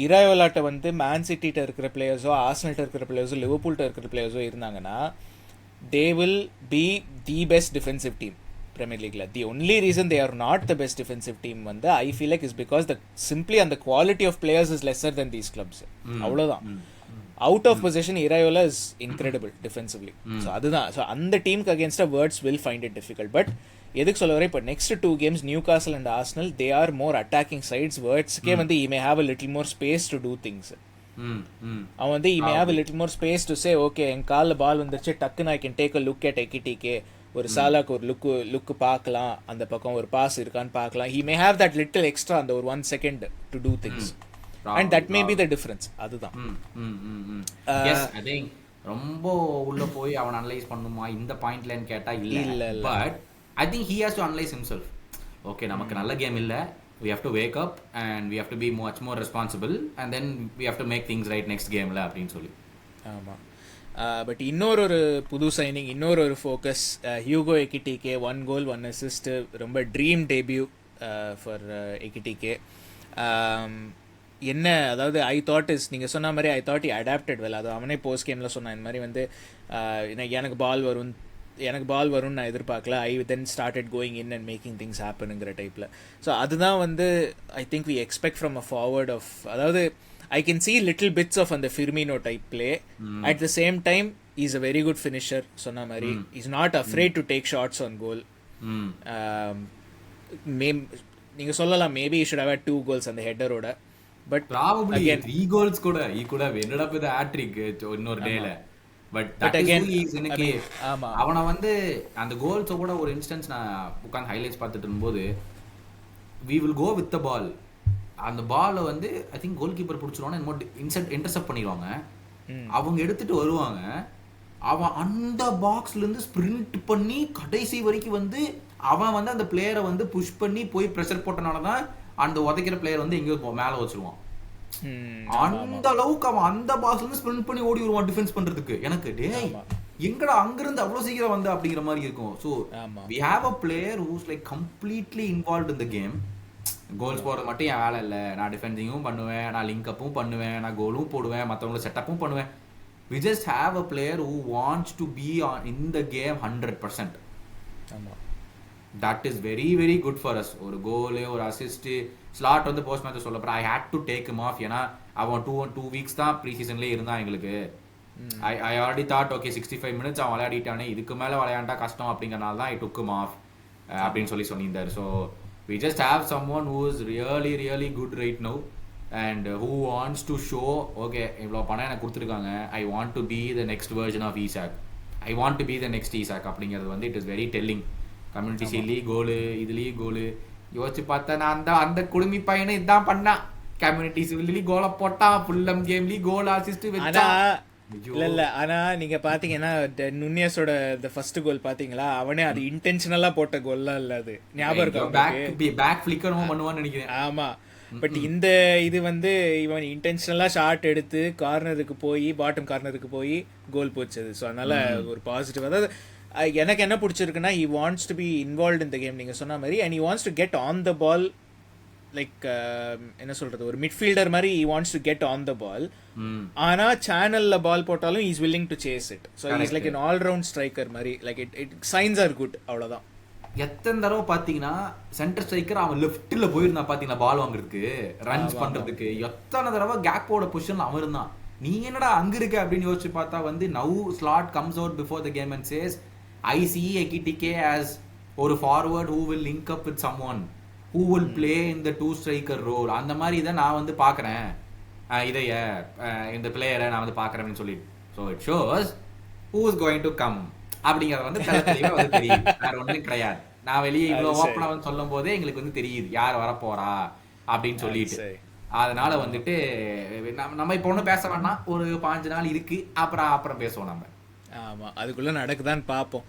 இராயோலாட்ட வந்து man சிட்டிட்ட இருக்கிற பிளேயர்ஸோ ஆர்சனல்ட்ட இருக்கிற பிளேயர்ஸோ லிவர்பூல்ட்ட இருக்கிற பிளேயர்ஸோ இருந்தாங்கன்னா they will be the best defensive team Premier League. The only reason they are not the best defensive team வந்து I feel like is because the simply and the quality of players is lesser than these clubs. அவ்வளோதான். out of possession Iraola is incredible defensively. so அதுதான். so அந்த டீமுக்கு against words will find it difficult. but எதுக்கு சொல்ல வரேன், இப்போ next 2 games Newcastle and Arsenal they are more attacking sides. wordsக்கே வந்து he may have a little more space to do things. அவன் வந்து he may have a little more space to say okay என் காலில் பால் வந்துருச்சு டக்குன்னு I can take a look at Ekitike, ஒரு சாலாக்கு ஒரு லுக்கு பார்க்கலாம், அந்த பக்கம் ஒரு பாஸ் இருக்கான்னு பார்க்கலாம். he may have that little extra அந்த ஒரு 1 second to do things and that may be the difference. அதுதான். yes I think ரொம்ப உள்ள போய் அவன் அனலைஸ் பண்ணுமா இந்த பாயிண்ட்லன்னு கேட்டா இல்ல. but I think he has to analyze himself. okay நமக்கு நல்ல கேம் இல்ல, we have to wake up and we have to be much more responsible and then we have to make things right next game la அப்படினு சொல்லி. ஆமா but இன்னொரு புது signing, இன்னொரு focus, Hugo எக்கிட்டிகே 1 goal 1 assist, ரொம்ப dream debut for எக்கிட்டிகே. என்ன அதாவது I thought is, நீங்கள் சொன்ன மாதிரி ஐ தாட் அடாப்டட் வெல். அது அவனே போஸ்ட் கேமில் சொன்னான் இந்த மாதிரி வந்து எனக்கு பால் வரும்னு நான் எதிர்பார்க்கல. I then started going in and making things ஹேப்பனுங்கிற டைப்பில். ஸோ அதுதான் வந்து I think we expect from a forward of, அதாவது I can see little bits of on the Firmino type play. At the same time, he's a very good finisher. Sonna mari, he's not afraid to take shots on goal. நீங்க சொல்லலாம் maybe he should have had 2 goals on the header oda, but probably again 3 goals கூட he could have ended up with a hat trick இன்னொரு டேல. but that is again, who he is in a case. அவன வந்து அந்த goals கூட ஒரு instance நான் உட்கார்ந்து ஹைலைட்ஸ் பார்த்துட்டு இருக்கும்போது, we will go with the ball, அந்த பாலை வந்து ஐ திங்க் கோல் கீப்பர் பிடிச்சிருவாங்க, இன்டர்செப்ட் பண்ணிடுவாங்க, அவங்க எடுத்துட்டு வருவாங்க, அவன் அந்த பாக்ஸ்ல இருந்து ஸ்பிரிண்ட் பண்ணி கடைசி வரைக்கும் வந்து அவன் வந்து அந்த பிளேயரை வந்து புஷ் பண்ணி போய் ப்ரெஷர் போட்டனாலதான் அந்த உதைக்கிற பிளேயர் வந்து எங்கேயோ மேல வச்சிருவான். அந்த அளவுக்கு அவன் அந்த பாக்ஸ்ல இருந்து ஸ்பிரிண்ட் பண்ணி ஓடி வருவான் டிஃபென்ஸ் பண்றதுக்கு. எனக்கு டேய் எங்கடா அங்கிருந்து அவ்வளவு சீக்கிரம் வந்து அப்படிங்கிற மாதிரி இருக்கும். So we have a player who's like completely involved in the game. Goals போடுறது மட்டும் என் வேலை இல்லை, நான் டிஃபென்சிங்கும் பண்ணுவேன், நான் லிங்க் அப்பும் பண்ணுவேன், நான் கோலும் போடுவேன், மற்றவங்களை செட்டப்பும் பண்ணுவேன். We just have a player who wants to be in the game 100%. That is very very good for us. ஒரு கோல் ஒரு அசிஸ்ட் ஸ்லாட் வந்து போஸ்ட் மேட்ச் சொல்ல போறேன், I had to take him off. ஏன்னா அவன் 2 weeks தான் ப்ரீ சீசன்லேயே இருந்தான் எங்களுக்கு. I already thought okay 65 minutes அவன் விளையாடிட்டானே, இதுக்கு மேலே விளையாண்டா கஷ்டம் அப்படிங்கிறனால தான் I took him off அப்படின்னு சொல்லியிருந்தார். So we just have someone who is really really good right now and who wants to show okay இவ்வளோ பணம் எனக்கு கொடுத்துருக்காங்க, I want to be the next version of Isak, I want to be the next Isak அப்படிங்கிறது வந்து it is very telling. Community ஷீல்ட்லேயே goal, இதுலேயே கோலு, யோசிச்சு பார்த்தா நான் அந்த குடுமி பையனை இதான் பண்ணா, கம்யூனிட்டி ஷீல்ட்லேயே கோலை போட்டா, ஃபுல்லம் கேம்லேயே கோல் அசிஸ்ட் வச்சா. இல்ல ஆனா நீங்க பாத்தீங்கன்னா நுனியஸோட the first கோல் பாத்தீங்களா, அவனே அது இன்டென்ஷனலா போட்ட கோல்லாம் இல்ல, அது ஞாபகம் இருக்கா? பேக் ஃபிளிக்கர் பண்ணுவான்னு நினைக்கிறேன். ஆமா, பட் இந்த இது வந்து இவன் இன்டென்ஷனலா ஷாட் எடுத்து கார்னருக்கு போய் பாட்டம் கார்னருக்கு போய் கோல் போச்சது. ஸோ அதனால ஒரு பாசிட்டிவ். அதாவது எனக்கு என்ன பிடிச்சிருக்குன்னா he wants to be involved in the game, நீங்க சொன்ன மாதிரி, and he wants to get on the ball like என்ன சொல்றது, ஒரு மிட்ஃபீல்டர் மாதிரி he wants to get on the ball. ஆனா சேனல்ல பால் போட்டாலும் he is willing to chase it. So he is like an all round striker மாதிரி, like it signs are good, அவ்வளவுதான். எத்தனை தடவை பாத்தீங்கன்னா சென்டர் ஸ்ட்ரைக்கர் அவன் லெஃப்ட்ல போயிருந்தா பாத்தீங்கன்னா பால் வாங்குறதுக்கு, ரன்ஸ் பண்றதுக்கு, எத்தனை தடவை கேப்போட பொசிஷன்ல அவன் இருந்தான். நீ என்னடா அங்க இருக்க அப்படின்னு யோசிச்சு பார்த்தா வந்து now slot comes out before the game and says I see Ekitike as ஒரு forward who will link up with someone who will play in the 2 striker role. அந்த மாதிரி இதை நான் வந்து பார்க்குறேன், இதைய இந்த பிளேயரை நான் வந்து பார்க்குறேன்னு சொல்லி. So it shows who is going to come அப்படிங்கிறது வந்து தெளிவாக வந்து தெரியுது, வேற ஒன்றும் கிடையாது. நான் வெளியே இவ்வளோ ஓப்பனாக வந்து சொல்லும் போதே எங்களுக்கு வந்து தெரியுது யார் வரப்போறா அப்படின்னு சொல்லிட்டு. அதனால வந்துட்டு நம்ம இப்போ ஒன்றும் பேச வேண்டாம், ஒரு 5 நாள் இருக்கு, அப்புறம் பேசுவோம் நம்ம. ஆமாம், அதுக்குள்ளே நடக்குதான்னு பார்ப்போம்.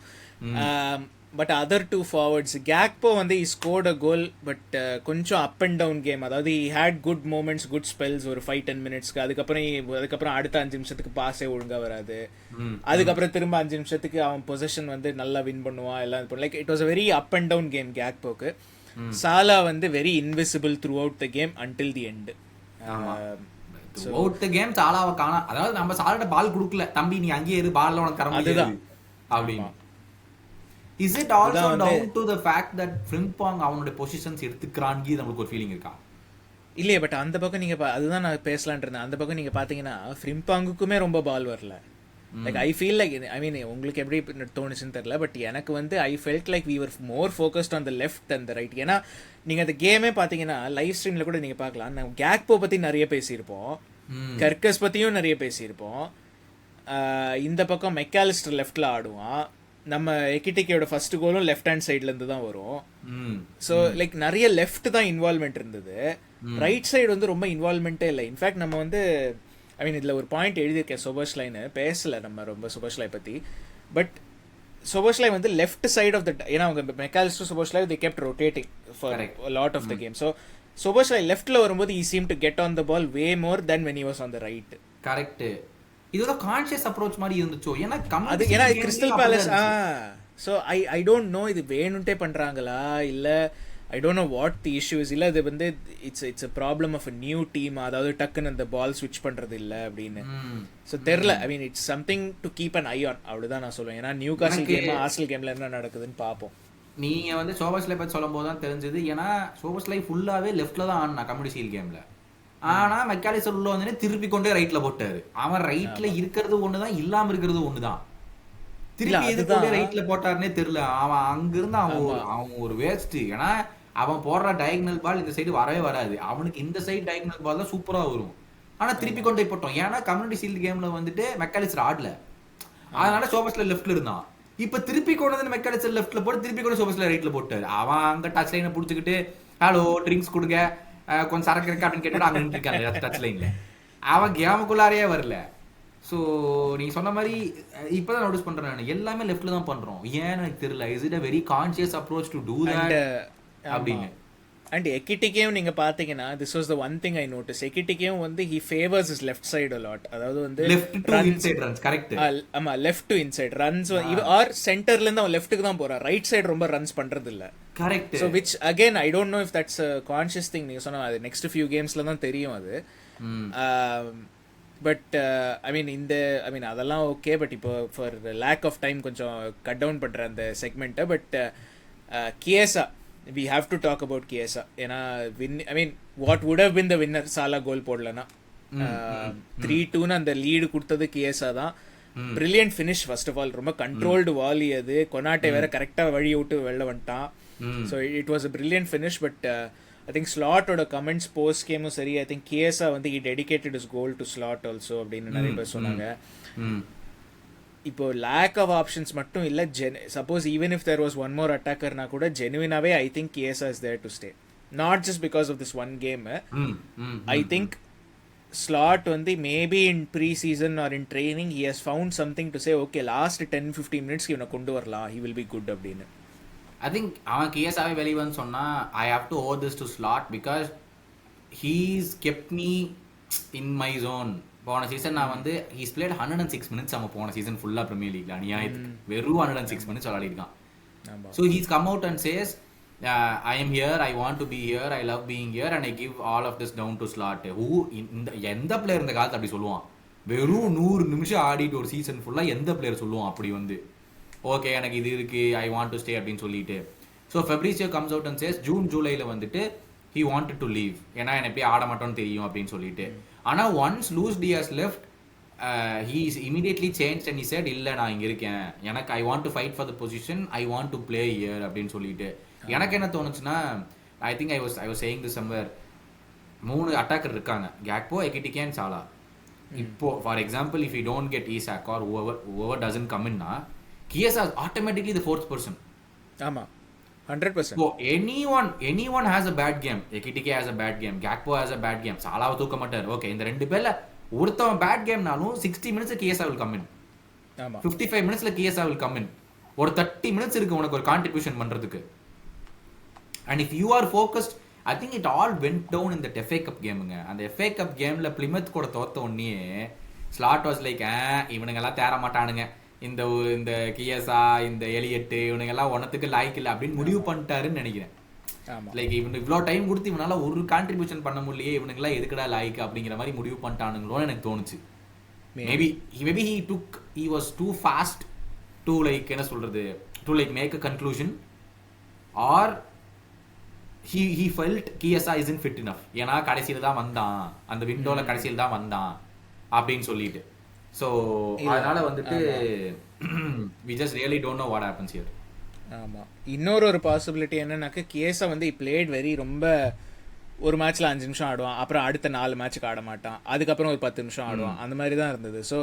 பட் அதர் 2 ஃபார்வர்ட்ஸ், கேக்போ வந்து he scored a goal, but கொஞ்சம் அப் அண்ட் டவுன் கேம். அதாவது he had good moments, good spells ஒரு 5-10 மினிட்ஸ்க்கு. அதுக்கப்புறம் அடுத்த 5 நிமிஷத்துக்கு பாஸே ஒழுங்காக வராது. அதுக்கப்புறம் திரும்ப 5 நிமிஷத்துக்கு அவன் பொசிஷன் வந்து நல்லா வின் பண்ணுவான் எல்லாம். Like it was a very up and down game கேக்போக்கு. சாலா வந்து very invisible throughout the game until the end. Throughout the game சாலாவை காணோம். அதாவது நம்ம சாலாட்ட பால் கொடுக்கல, தம்பி நீ அங்கேயே இரு, பால்ல உனக்கு தர முடியாது அப்படின்னு. Is it also down to the fact that Frimpong அவனோட பொசிஷன்ஸ் எடுத்துக்கிறான்கி நமக்கு ஒரு ஃபீலிங் இருக்கா? இல்லையே, பட் அந்த பக்கம் நீங்க அதுதான் நான் பேசலான் இருந்தேன். அந்த பக்கம் நீங்க பாத்தீங்கன்னா ஃப்ரிம்பாங்குக்குமே ரொம்ப பால் வரல. Like I feel like, I mean உங்களுக்கு எப்படி தோணுச்சுன்னு தெரியல, பட் எனக்கு வந்து I felt like we were more focused on the left and the right. ஏன்னா நீங்க அந்த கேமே பாத்தீங்கன்னா லைவ் ஸ்ட்ரீம்ல கூட நீங்க பார்க்கலாம், நம்ம கேக்போ பத்தி நிறைய பேசியிருப்போம், கர்கஸ் பத்தியும் நிறைய பேசியிருப்போம். இந்த பக்கம் மெக்காலிஸ்டர் லெஃப்ட்ல ஆடுவான், நம்ம எக்கிட்டிக்கோட ஃபர்ஸ்ட் கோலும் லெஃப்ட் ஹேண்ட் சைட்ல இருந்து தான் வரும். ஸோ லைக் நிறைய லெஃப்ட் தான் இன்வால்வ்மெண்ட் இருந்தது, ரைட் சைடு வந்து ரொம்ப இன்வால்வ்மெண்ட்டே இல்லை. இன்ஃபேக்ட் நம்ம வந்து ஐ மீன் இதில் ஒரு பாயிண்ட் எழுதியிருக்கேன், சொபோஸ்லைன்னு பேசலை நம்ம ரொம்ப சொபோஸ்லை பற்றி. பட் சொபோஸ்லை வந்து லெஃப்ட் சைட் ஆஃப் த, ஏன்னா அவங்க Mac Allister சொபோஸ்லை they kept rotating for a lot of the game. So சொபோஸ்லை லெஃப்ட்ல வரும்போது he seemed to get on the ball way more than when he was on the right. Correct. இதோட conscious approach மாதிரி இருந்துச்சோ, ஏன்னா அது ஏன்னா Crystal Palace so I don't know இது வேணும்ட்டே பண்றாங்களா இல்ல I don't know what the issue is. இல்ல அது வந்து it's a problem of a new team, அதாவது டக்குன்னு அந்த பால் ஸ்விட்ச் பண்றது இல்ல அப்படின்னு. ஸோ தெரியல. I mean it's something to keep an eye on, அவ்வளவுதான் நான் சொல்லுவேன். ஏன்னா நியூ காசில் கேம் ஆர்சனல் கேம்ல என்ன நடக்குதுன்னு பார்ப்போம். நீங்க வந்து சோபஸ்லை பத்தி சொல்லும் போது தான் தெரிஞ்சது. ஏன்னா சோபஸ்லை ஃபுல்லாவே லெஃப்ட்ல தான் ஆடினா கம்யூனிட்டி ஷீல்ட் கேம்ல. ஆனா மெக்காலிஸ்டர் உள்ள வந்து திருப்பி கொண்டே ரைட்ல போட்டாரு. அவன் ரைட்ல இருக்கிறது ஒண்ணுதான், இல்லாம இருக்கிறது ஒண்ணுதான். திருப்பி எது கொண்டே ரைட்ல போட்டாருன்னே தெரியல. அவன் அங்கிருந்து அவன் ஒரு வேஸ்ட். ஏன்னா அவன் போடுற டயகனல் பால் இந்த சைடு வரவே வராது. அவனுக்கு இந்த சைடு டயகனல் பால் தான் சூப்பரா வரும். ஆனா திருப்பி கொண்டே போட்டோம். ஏன்னா கம்யூனிட்டி ஷீல்ட் கேம்ல வந்துட்டு மெக்காலிஸ்டர் ஆடல, அதனால சோபஸ்ல லெஃப்ட்ல இருந்தான். இப்ப திருப்பி கொண்டு வந்து மெக்காலிஸ்டர் லெஃப்ட்ல போட்டு திருப்பி கொண்டு சோபஸ்ல ரைட்ல போட்டாரு. அவன் அங்க டச் லைனை புடிச்சுக்கிட்டு ஹலோ ட்ரிங்க்ஸ் கொடுங்க கொஞ்சம் சரக்கு இருக்கு அப்படின்னு கேட்டு அங்க நின்றுருக்காங்க டச் லைன்ல. அவன் கேமுக்குள்ளாரே வரல. ஸோ நீங்க சொன்ன மாதிரி இப்பதான் நோட்டீஸ் பண்றேன் நான், எல்லாமே லெஃப்ட்ல தான் பண்றோம். ஏன்னு எனக்கு தெரியல. Is it a very conscious approach to do that அப்படின்னு. அண்ட் எக்கிட்டிக்கையும் நீங்க பாத்தீங்கன்னா this was the one thing I notice. எக்கிட்டிக்கையும் வந்து he favors his left side a lot. அதாவது வந்து left to inside runs, correct. ஆமா, left to inside runs or சென்டர்ல இருந்து அவன் லெஃப்ட்டுக்கு தான் போறான். ரைட் சைடு ரொம்ப ரன்ஸ் பண்றது இல்ல. Correct. So which again I don't know if that's a conscious thing. நீங்க சொன்ன அது நெக்ஸ்ட் ஃபியூ கேம்ஸ்ல தான் தெரியும் அது. பட் ஐ மீன் அதெல்லாம் ஓகே. பட் இப்போ ஃபார் லேக் ஆஃப் டைம் கொஞ்சம் கட் டவுன் பண்ற அந்த செக்மெண்ட்டை. But Chiesa, we have to talk about Chiesa. ஏன்னா what would have been the winner Salah goal போடலனா 3-2 அந்த லீடு கொடுத்தது கியேசா தான். Brilliant finish first of all. ரொம்ப கண்ட்ரோல்டு வாலி அது. கொனாட்டே வேற கரெக்டா வழி விட்டு வெளில வந்துட்டான். So it was a brilliant finish. But I think ஸ்லாட்டோட கமெண்ட்ஸ் போஸ்ட் கேமும் சரி, ஐ திங்க் கியேசா வந்து he dedicated his goal to slot also அப்படின்னு நிறைய பேர் சொன்னாங்க. இப்போ லேக் ஆஃப் ஆப்ஷன்ஸ் மட்டும் இல்லை. Suppose even if there was one more அட்டாக்கர்னா கூட ஜெனுவினாவே I think Chiesa is there to stay. Not just because of this one game. I think Slot வந்து maybe in pre season or in training he has found something to say okay last 10-15 மினிட்ஸ்க்கு இவனை கொண்டு வரலாம், he will be good அப்படின்னு. I think அவன் கியேசாவே வெளியே வந்து சொன்னா I have to over this to Slot because he's kept me in my zone. போன சீசன் நான் வந்து ஹீஸ் பிளேட் 106 மினிட்ஸ். அவன் போன சீசன் ஃபுல்லா பிரீமியர் லீக்ல அநியாயத்துக்கு வெறும் 106 மினிட்ஸ் விளையாடிருக்கான். So he's come out and says I am here, I want to be here, I love being here and I give all of this down to Slot. இந்த எந்த player இந்த காலத்து அப்படி சொல்லுவான்? வெறும் 100 நிமிஷம் ஆடிட்டு ஒரு சீசன் ஃபுல்லா எந்த பிளேயர் சொல்லுவான் அப்படி வந்து ஓகே எனக்கு இது இருக்கு ஐ வாண்ட் டு ஸ்டே அப்படின்னு சொல்லிட்டு. So Fabrizio comes out and says June ஜூலைல வந்துட்டு he wanted to leave ஏன்னா எனக்கு போய் ஆட மாட்டோம்னு தெரியும் அப்படின்னு சொல்லிட்டு. ஆனால் once Luis Diaz left he immediately changed and he said இல்லை நான் இங்கே இருக்கேன், எனக்கு I want to fight for the position, I want to play here அப்படின்னு சொல்லிட்டு. எனக்கு என்ன தோணுச்சுன்னா I think I was saying this somewhere, 3 attacker இருக்காங்க, கேக்போ, எகிட்டிகே அண்ட் சாலா. இப்போ for example if you don't get Isak or whoever doesn't come in, Chiesa is automatically the 4th person. ஆமா 100%. So anyone has a bad game. Ekitike has a bad game, Gakpo has a bad game, Salah தூக்க மாட்டார். Okay இந்த ரெண்டு பேர்ல ஒருத்தவன் bad கேம்னாலும் 60 minutes Chiesa will come in. ஆமா 55 minutesல Chiesa will come in. ஒரு 30 minutes இருக்கு உனக்கு ஒரு கான்ட்ரிபியூஷன் பண்றதுக்கு. And if you are focused, I think it all went down in the FA Cup கேமுங்க. அந்த FA Cup கேம்ல பிளிமத் கூட தோத்த உடனே ஸ்லாட் வாஸ் லைக் இவனுங்க எல்லாம் தேற மாட்டானுங்க, இந்த கியசா இந்த எலியட்டு இவனுங்க எல்லாம் ஒன்னத்துக்கு லாய்க்கு இல்லை அப்படின்னு முடிவு பண்ணிட்டாருன்னு நினைக்கிறேன். லைக் இவனுக்கு இவ்வளோ டைம் கொடுத்து இவனால ஒரு கான்ட்ரிபியூஷன் பண்ண முடியலையே, இவனுங்கெல்லாம் எதுக்கடா லாய்க்கு அப்படிங்கிற மாதிரி முடிவு பண்ணிட்டானுங்களோன்னு எனக்கு தோணுச்சு. Maybe he was too fast to like என்ன சொல்றது to like make a conclusion or he felt Chiesa isn't fit enough. ஏன்னா கடைசியில தான் வந்தான், அந்த விண்டோல கடைசியில தான் வந்தான் அப்படின்னு சொல்லிட்டு. ஸோ அதனால வந்துட்டு we just really don't know what happens here. ஆமா இன்னொரு பாசிபிலிட்டி என்னன்னாக்க Chiesa வந்து பிளேட் வெரி ரொம்ப ஒரு மேட்ச்ல 5 நிமிஷம் ஆடுவான், அப்புறம் அடுத்த 4 மேட்சுக்கு ஆட மாட்டான், அதுக்கப்புறம் ஒரு 10 நிமிஷம் ஆடுவான், அந்த மாதிரி தான் இருந்தது. ஸோ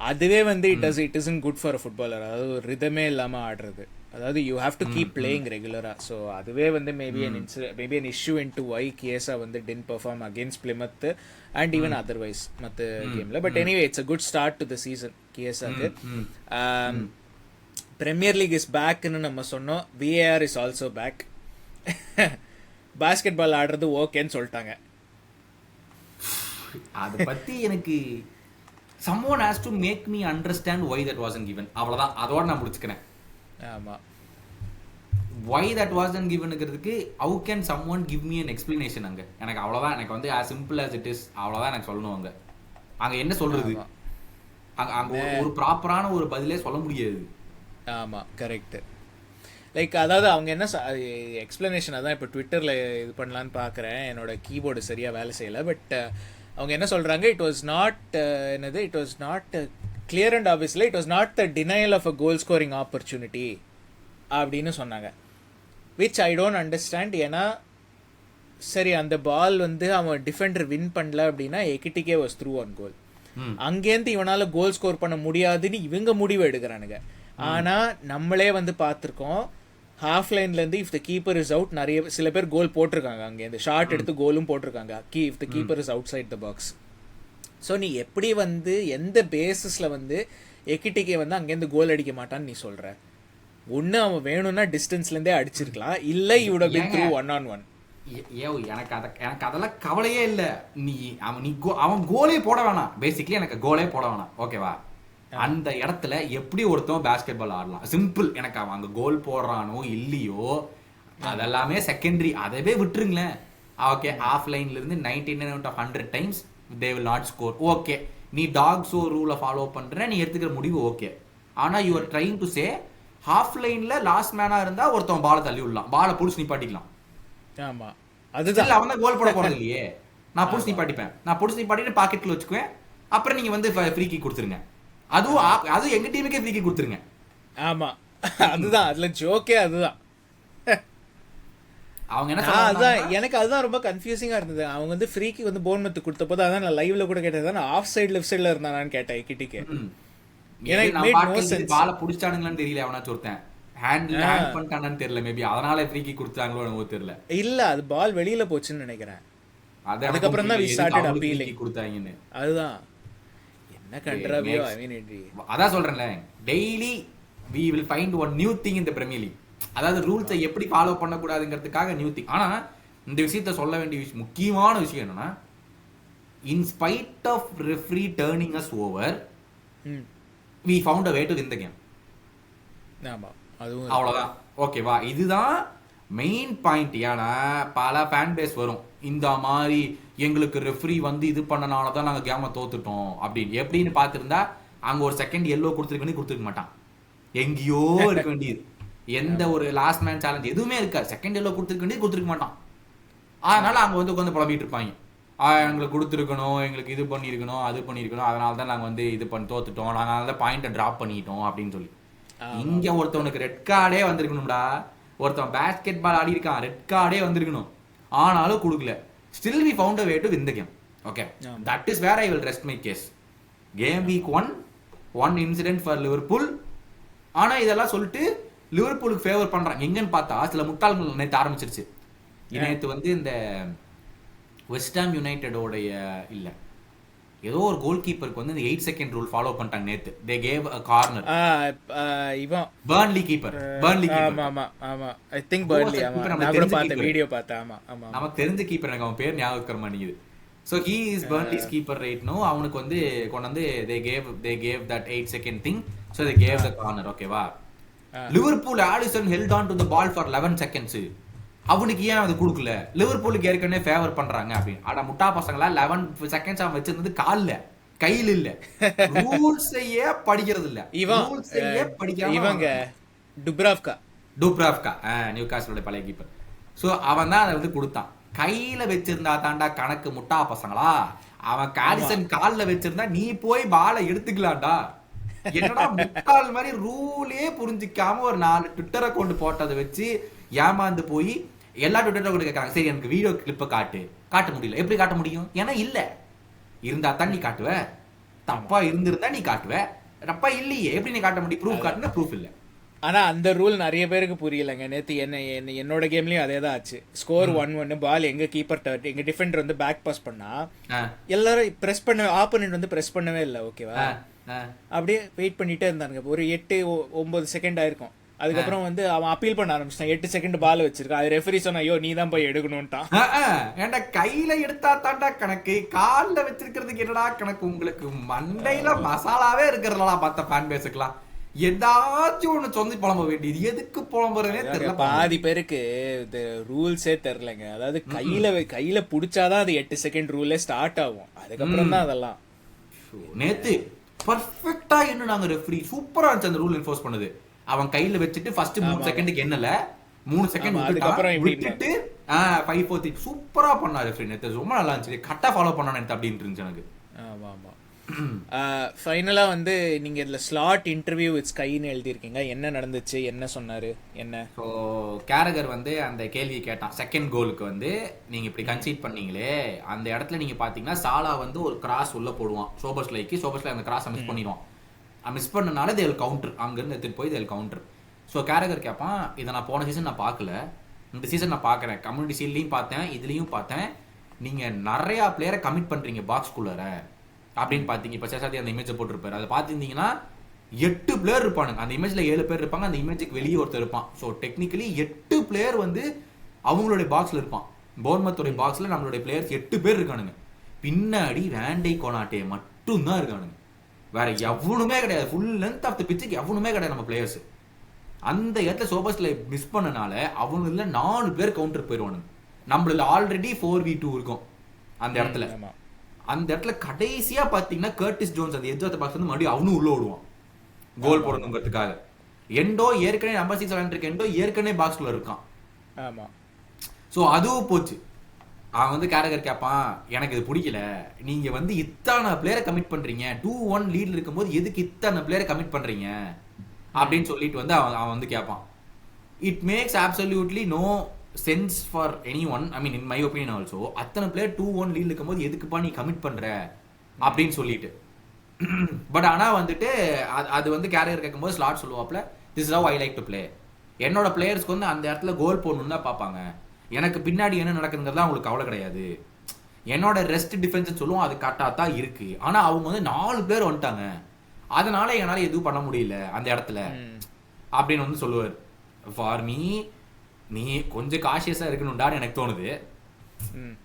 அதுவே வந்து it isn't good for a footballer. அதாவது ஒரு ரிதமே இல்லாம ஆடுறது, அதாவது you have to keep playing ரெகுலரா. ஸோ அதுவே வந்து maybe an issue into why Chiesa வந்து didn't perform against Plymouth and even otherwise மற்ற கேம்ல. But anyway it's a good start to the season Chiesaக்கு. Premier League is backன்னு நம்ம சொன்னோம், VAR is also back. Basket ball ஆடுறது ஓகேன்னு சொல்லிட்டாங்க. அதை பத்தி எனக்கு someone has to make me understand why that wasn't given. அவ்வளவுதான், அதோட நான் முடிச்சுக்கிறேன். ஆமா, why that wasn't givenங்கிறதுக்கு how can someone give me an explanation? அங்க எனக்கு அவ்வளவுதான், எனக்கு வந்து as simple as it is அவ்வளவுதான் எனக்கு சொல்லணும். அங்க என்ன சொல்றது, அங்க ஒரு ப்ராப்பரான ஒரு பதிலே சொல்ல முடியாது. ஆமா, கரெக்ட். லைக் அதாவது அவங்க என்ன எக்ஸ்பிளனேஷன் அதான் இப்போ ட்விட்டரில் இது பண்ணலான்னு பார்க்குறேன், என்னோட கீபோர்டு சரியாக வேலை செய்யலை. பட் அவங்க என்ன சொல்கிறாங்க, இட் வாஸ் நாட் என்னது, it was not clear and obviously it was not the denial of a goal scoring opportunity அப்படின்னு சொன்னாங்க. Which I don't understand. ஏன்னா சரி, அந்த பால் வந்து அவன் டிஃபெண்டர் வின் பண்ணல அப்படின்னா எகிட்டிகே வாஸ் த்ரூ ஆன் கோல். அங்கேருந்து இவனால் கோல் ஸ்கோர் பண்ண முடியாதுன்னு இவங்க முடிவு எடுக்கிறானுங்க. ஆனால் நம்மளே வந்து பார்த்துருக்கோம், ஹாஃப் லைன்லேருந்து if the keeper is out, நிறைய சில பேர் கோல் போட்டிருக்காங்க, அங்கேருந்து ஷார்ட் எடுத்து கோலும் போட்டிருக்காங்க, if the keeper is outside the box. So நீ எப்படி வந்து எந்த பேசிஸில் வந்து எகிட்டிகே வந்து அங்கேருந்து கோல் அடிக்க மாட்டான்னு நீ சொல்கிற? ஒன்று அவன் வேணும்னா டிஸ்டன்ஸ்லேருந்தே அடிச்சிருக்கலாம், இல்லை இவோட பின் த்ரூ 1-on-1. எனக்கு அதெல்லாம் கவலையே இல்லை. அவன் கோலே போட வேணாம், பேசிக்கலி எனக்கு கோலே போட வேணாம், ஓகேவா? அந்த இடத்துல எப்படி ஒருத்தன் பேஸ்கெட் பால் ஆடலாம், சிம்பிள். எனக்கு அவன் அங்க கோல் போடுறானோ இல்லையோ அதெல்லாமே செகண்டரி, அதவே விட்டுருங்களேன். ஓகே, ஆஃப் லைன்ல இருந்து 99 out of 100 times they will not score. Okay, நீ டாக் ஷோ ரூலை ஃபாலோ பண்ற, நீ எடுத்துக்கிற முடிவு ஓகே. ஆனா you are trying to say half லைன்ல லாஸ்ட் மேனா இருந்தா ஒருத்தன் பாலை தள்ளி விடலாம், பாலை புடிச்சு நிப்பாட்டிக்கலாம். ஆமா, அதுதான். அவன் தான் கோல் போட போறது இல்லையே, நான் புடிச்சு நிப்பாட்டிப்பேன், நான் புடிச்சு நிப்பாட்டிட்டு பாக்கெட்ல வச்சுக்குவேன், அப்புறம் நீங்க வந்து ஃப்ரீ கிக் கொடுத்துருங்க. அதுவும் எங்க டீமுக்கே ஃப்ரீ கிக் கொடுத்துருங்க. ஆமா, அதுதான் அதுல ஜோக்கே. அதுதான் அவங்க என்ன அதுதான் எனக்கு அதுதான் ரொம்ப கன்ஃபியூசிங்கா இருந்தது. அவங்க வந்து ஃப்ரீ கிக் வந்து போர்ன்மவுத் கொடுத்த போது அதான் நான் லைவ்ல கூட கேட்டது, நான் ஆஃப் சைடு லெஃப்ட் சைடுல இருந்தானான்னு கேட்டேன் எகிட்டிகே. பால புடிச்சானுங்களான்னு தெரியல, அவனாச்சும் ஒருத்தன் ஹேண்ட் பண்ணிட்டானு தெரியல, மேபி அதனால ஃப்ரீ கிக் கொடுத்தாங்களோ எனக்கு தெரியல. இல்ல, அது பால் வெளியில போச்சுன்னு நினைக்கிறேன். அதுக்கப்புறம் தான் we started appealing கொடுத்தாங்கன்னு. அதுதான் என்ன கண்ட்ராவியோ. ஐ மீன் அதான் சொல்றேன்ல, daily we will find one new thing in the Premier League. அதாவது ரூல்ஸை எப்படி ஃபாலோ பண்ணக்கூடாதுங்கிறதுக்காக நியூ திங். ஆனா இந்த விஷயத்த சொல்ல வேண்டிய முக்கியமான விஷயம் என்னன்னா, in spite of referee turning us over, we found a way to win the game. ஆமா, அதுவும் அவ்வளவுதான், ஓகேவா? இதுதான் மெயின் பாயிண்ட். ஏன்னா பல ஃபேன் பேஸ் வரும், இந்த மாதிரி எங்களுக்கு ரெஃப்ரி வந்து இது பண்ணனால தான் நாங்கள் கேமை தோத்துட்டோம் அப்படின்னு. எப்படின்னு பார்த்துருந்தா அங்கே ஒரு செகண்ட் எல்லோ கொடுத்துருக்க மாட்டான், எங்கேயோ இருக்க வேண்டியது. எந்த ஒரு லாஸ்ட் மேன் சேலஞ்ச் எதுவுமே இருக்காது, செகண்ட் எல்லோ கொடுத்துருக்க மாட்டான். அதனால அங்கே வந்து உட்காந்து புலம்பிட்டு இருப்பாங்க, எங்களுக்கு கொடுத்துருக்கணும், எங்களுக்கு இது பண்ணியிருக்கணும், அது பண்ணியிருக்கணும், அதனால தான் நாங்கள் வந்து இது பண்ணி தோத்துட்டோம், நாங்கள் அதனால தான் பாயிண்ட்டை ட்ராப் பண்ணிட்டோம் அப்படின்னு சொல்லி. இங்கே ஒருத்தவனுக்கு ரெட் கார்டே வந்திருக்கணும்டா, ஒருத்தன் பேஸ்கெட் பால் ஆடி இருக்கான், ரெட் கார்டே வந்திருக்கணும், ஆனாலும் கொடுக்கல. Still we found a way to win the game. Okay. That is where I will rest my case. Game week 1 incident for Liverpool. ஆனா இதெல்லாம் சொல்லிட்டு லிவர்பூலுக்கு ஃபேவர் பண்றாங்க. எங்கன்னு பார்த்தா சில முட்டாள்கள் நேற்று ஆரம்பிச்சிருச்சு. நேற்று வந்து இந்த வெஸ்ட் யுனைடெடோடைய இல்ல ஏதோ ஒரு கோல் கீப்பருக்கு வந்து இந்த 8 செகண்ட் ரூல் ஃபாலோ பண்ணிட்டாங்க நேத்து. they gave a corner. இவன் பர்ன்லி கீப்பர். ஆமா ஐ திங்க் பர்ன்லி. ஆமா, நான் கூட பார்த்த வீடியோ பார்த்தேன். ஆமா நமக்கு தெரிஞ்ச கீப்பர், எனக்கு அவன் பேர் ஞாபகம் வர மாட்டேங்குது. so he is Burnley's keeper right now. அவனுக்கு வந்து கொண்டு வந்து they gave that 8 second thing, so they gave the corner. ஓகேவா? Liverpool Alisson held on to the ball for 11 seconds. அவனுக்கு ஏன் அது கொடுக்கல? லிவர்பூலுக்கு ஏற்கனவே ஃபேவர் பண்றாங்க அப்படின்னு. ஆனா முட்டா பசங்களா 11 செகண்ட்ஸ் அவன் வச்சிருந்தது கால்ல, கையில இல்ல. ரூல்ஸையே படிக்கிறது இல்ல, ரூல்ஸையே படிக்காம. இவங்க டுப்ராவ்கா நியூகாஸ்லோட பழைய கீப்பர். சோ அவன் தான் அதை வந்து கொடுத்தான். கையில வச்சிருந்தா தாண்டா கணக்கு, முட்டா பசங்களா. அவன் Alisson கால்ல வச்சிருந்தா நீ போய் பாலை எடுத்துக்கலாம்டா. என்னடா முட்டாள் மாதிரி ரூலே புரிஞ்சிக்காம ஒரு 4 ட்விட்டர் அக்கௌண்ட் போட்டதை வச்சு ஏமாந்து போய் எல்லா ட்விட்டர் அக்கௌண்ட் கேட்கறாங்க. சரி, எனக்கு வீடியோ கிளிப்பை காட்ட முடியல. எப்படி காட்ட முடியும்? ஏன்னா இல்ல, இருந்தா தான் நீ காட்டுவ. தப்பா இருந்திருந்தா நீ காட்டுவ, தப்பா இல்லையே எப்படி நீ காட்ட முடியும்? ப்ரூஃப் காட்டுனா ப்ரூஃப் இல்ல. ஆனா அந்த ரூல் நிறைய பேருக்கு புரியலங்க. நேத்து என்னோட கேம்லயும் அதே தான் ஆச்சு. ஸ்கோர் 1-1, பால் எங்க கீப்பர் எங்க டிஃபெண்டர் வந்து பேக் பாஸ் பண்ணா எல்லாரும் பிரஸ் பண்ண, ஆப்போனன்ட் வந்து பிரஸ் பண்ணவே இல்லை. ஓகேவா? அப்படியே வெயிட் பண்ணிட்டே இருந்தாங்க. ஒரு 8-9 செகண்ட் ஆயிருக்கும். அதுக்கப்புறம் வந்து அவன் அப்பீல் பண்ண ஆரம்பிச்சிட்டான். 8 செகண்ட் பால் வச்சிருக்கான். அது ரெஃபரி சொன்னா ஐயோ நீ தான் போய் எடுக்கணும்ட்டான். ஏன்டா கையில எடுத்தா தாண்டா கணக்கு, கால்ல வச்சிருக்கிறதுக்கு என்னடா கணக்கு? உங்களுக்கு மண்டையில மசாலாவே இருக்கிறதா பார்த்த ஃபேன் பேஸுக்கலாம் ஏதாச்சும் ஒண்ணு சொல்லி புலம்ப வேண்டியது, எதுக்கு புலம்புறதுனே தெரியல. பாதி பேருக்கு இந்த ரூல்ஸே தெரியலங்க. அதாவது கையில புடிச்சாதான் அது 8 செகண்ட் ரூலே ஸ்டார்ட் ஆகும். அதுக்கப்புறம் தான் அதெல்லாம். நேத்து பர்ஃபெக்ட்டா என்ன நாங்க ரெஃபரி சூப்பரா இருந்துச்சு அந்த ரூல் என்ஃபோர்ஸ் பண்ணது. அவன் கையில வச்சுட்டு ஃபர்ஸ்ட் 3 செகண்டுக்கு என்னல 3 செகண்ட் அதுக்கப்புறம் விட்டுட்டு 5 4 சூப்பரா பண்ணா ரெஃபரி. நேத்து ரொம்ப நல்லா இருந்துச்சு. கரெக்ட்டா ஃபாலோ பண்ணானே அப்படின்னு இருந்துச்சு எனக்கு. ஆமா ஆமா. ஃபைனலா வந்து நீங்க இதுல ஸ்லாட் இன்டர்வியூ வித் ஸ்கைன்னு எழுதியிருக்கீங்க. என்ன நடந்துச்சு, என்ன சொன்னாரு, என்ன? ஸோ கேரகர் வந்து அந்த கேள்வி கேட்டான். செகண்ட் கோலுக்கு வந்து நீங்க இப்படி கன்சீட் பண்ணீங்களே, அந்த இடத்துல நீங்க பாத்தீங்கன்னா சாலா வந்து ஒரு கிராஸ் உள்ள போடுவான் சோபஸ்லைக்கு அந்த கிராஸை மிஸ் பண்ணிடுவான். மிஸ் பண்ணனால தேல் கவுண்டர், அங்கிருந்து எடுத்துட்டு போய் தேல் கவுண்டர். ஸோ கேரகர் கேட்பான், இதை நான் போன சீசன் நான் பார்க்கல, இந்த சீசன் நான் பார்க்குறேன், கம்யூனிட்டி ஷீல்ட்லையும் பார்த்தேன், இதுலேயும் பார்த்தேன், நீங்கள் நிறையா பிளேயரை கமிட் பண்ணுறீங்க பாக்ஸ்குள்ளார அப்படின்னு பார்த்தீங்க. இப்போ சேசாதி அந்த இமேஜை போட்டிருப்பாரு, அதை பார்த்துருந்தீங்கன்னா 8 பிளேயர் இருப்பானுங்க. அந்த இமேஜில் 7 பேர் இருப்பாங்க, அந்த இமேஜுக்கு வெளியே ஒருத்தர் இருப்பான். ஸோ டெக்னிக்கலி 8 பிளேயர் வந்து அவங்களுடைய பாக்ஸில் இருப்பான். போர்மத்தோடைய பாக்ஸில் நம்மளுடைய பிளேயர்ஸ் 8 பேர் இருக்கானுங்க. பின்னாடி வேண்டை கோனாட்டே மட்டும்தான் இருக்கானுங்க, வேற எவனுமே கிடையாது. ஃபுல் லென்த் ஆஃப் த பிச்சுக்கு எவனுமே கிடையாது நம்ம பிளேயர்ஸ். அந்த இடத்துல சோபஸ்ல மிஸ் பண்ணனால அவனுல 4 பேர் கவுண்டர் போயிடுவானுங்க. நம்மள ஆல்ரெடி 4v2 இருக்கும் அந்த இடத்துல. அந்த இடத்துல கடைசியா பாத்தீங்கன்னா கர்டிஸ் ஜோன்ஸ் அந்த எட்ஜ் ஆஃப் தி பாக்ஸ் வந்து மறுபடியும் அவனும் உள்ள ஓடுவான் கோல் போடணுங்கிறதுக்காக. எண்டோ ஏற்கனவே நம்பர் 6 விளையாண்டுருக்கு, எண்டோ ஏற்கனவே பாக்ஸ்ல இருக்கான். ஆமா. ஸோ அதுவும் போச்சு. அவன் வந்து கேரகர் கேட்பான், எனக்கு இது பிடிக்கல, நீங்க வந்து இத்தனை பிளேயரை கமிட் பண்றீங்க, 2-1 லீட்ல இருக்கும்போது எதுக்கு இத்தனை பிளேயரை கமிட் பண்றீங்க அப்படின்னு சொல்லிட்டு வந்து அவன் வந்து கேட்பான். It makes absolutely no sense for anyone, I mean in my opinion also. அத்தனை பிளேயர் 2-1 லீட்ல இருக்கும்போது எதுக்குப்பா நீ கமிட் பண்ற அப்படின்னு சொல்லிட்டு. பட் ஆனா வந்துட்டு அது வந்து கேரியர் கேட்கும்போது ஸ்லாட் சொல்லுவாப்ல, this is how I like to play. என்னோட பிளேயர்ஸ்க்கு வந்து அந்த இடத்துல கோல் போடணும்னு தான் பார்ப்பாங்க, எனக்கு பின்னாடி என்ன நடக்குதுங்கிறதா அவங்களுக்கு கவலை கிடையாது. என்னோட ரெஸ்ட் டிஃபென்ஸ் சொல்லுவோம், அது கரெக்டாக தான் இருக்கு. ஆனா அவங்க வந்து 4 பேர் வந்துட்டாங்க, அதனால என்னால எதுவும் பண்ண முடியல அந்த இடத்துல அப்படின்னு வந்து சொல்லுவார். ஃபார் மீ நீ கொஞ்சம் காஷியஸா இருக்கணும்டான்னு எனக்கு தோணுது.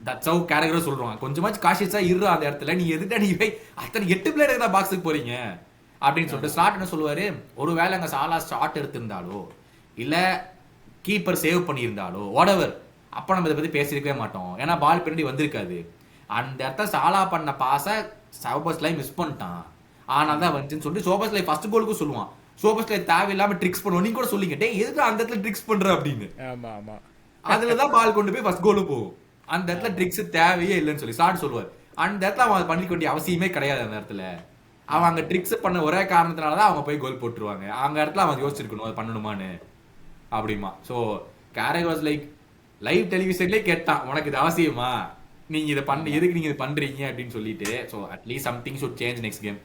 தட்ஸ் ஹவ் கேரக்டர் சொல்றாங்க, கொஞ்சமாச்சும் காஷியஸா இருற அந்த இடத்துல. நீ எதுக்கு நீ அத்தனை 8 பிளேயர் தான் பாக்ஸுக்கு போறீங்க அப்படின்னு சொல்லிட்டு ஸ்லாட் என்ன சொல்லுவாரு, ஒருவேளை அங்க சாலா ஷாட் எடுத்திருந்தாலோ இல்ல கீப்பர் சேவ் பண்ணியிருந்தாலோ வாட்எவர், அப்ப நம்ம இதை பத்தி பேசிருக்கவே மாட்டோம், ஏன்னா பால் பின்னாடி வந்திருக்காது. அந்த இடத்த சாலா பண்ண பாஸை சோபஸ்லை மிஸ் பண்ணிட்டான், ஆனால் தான் வந்துச்சுன்னு சொல்லிட்டு சோபஸ்லை ஃபர்ஸ்ட் கோலுக்கும் சொல்லுவான். சோபஸ்லை தேவையில்லாம ட்ரிக்ஸ் பண்ணுவோம், நீங்க கூட சொல்லிங்க டே எதுக்கு அந்த இடத்துல ட்ரிக்ஸ் பண்ற அப்படின்னு. ஆமா ஆமா, அதுலதான் பால் கொண்டு போய் ஃபர்ஸ்ட் கோலும் போகும். அந்த இடத்துல ட்ரிக்ஸ் தேவையே இல்லைன்னு சொல்லி ஸ்டார்ட் சொல்லுவார். அந்த இடத்துல அவன் பண்ணிக்க வேண்டிய அவசியமே கிடையாது. அந்த இடத்துல அவன் அங்க ட்ரிக்ஸ் பண்ண ஒரே காரணத்தினாலதான் அவங்க போய் கோல் போட்டுருவாங்க. அந்த இடத்துல அவன் யோசிச்சிருக்கணும் அது பண்ணணுமான்னு அப்படிமா. ஸோ கேரக் வாஸ் லைக் லைவ் டெலிவிஷன்லேயே கேட்டான், உனக்கு இது அவசியமா, நீங்க இதை பண்ண எதுக்கு நீங்க இதை பண்றீங்க அப்படின்னு சொல்லிட்டு. So at least something should change next game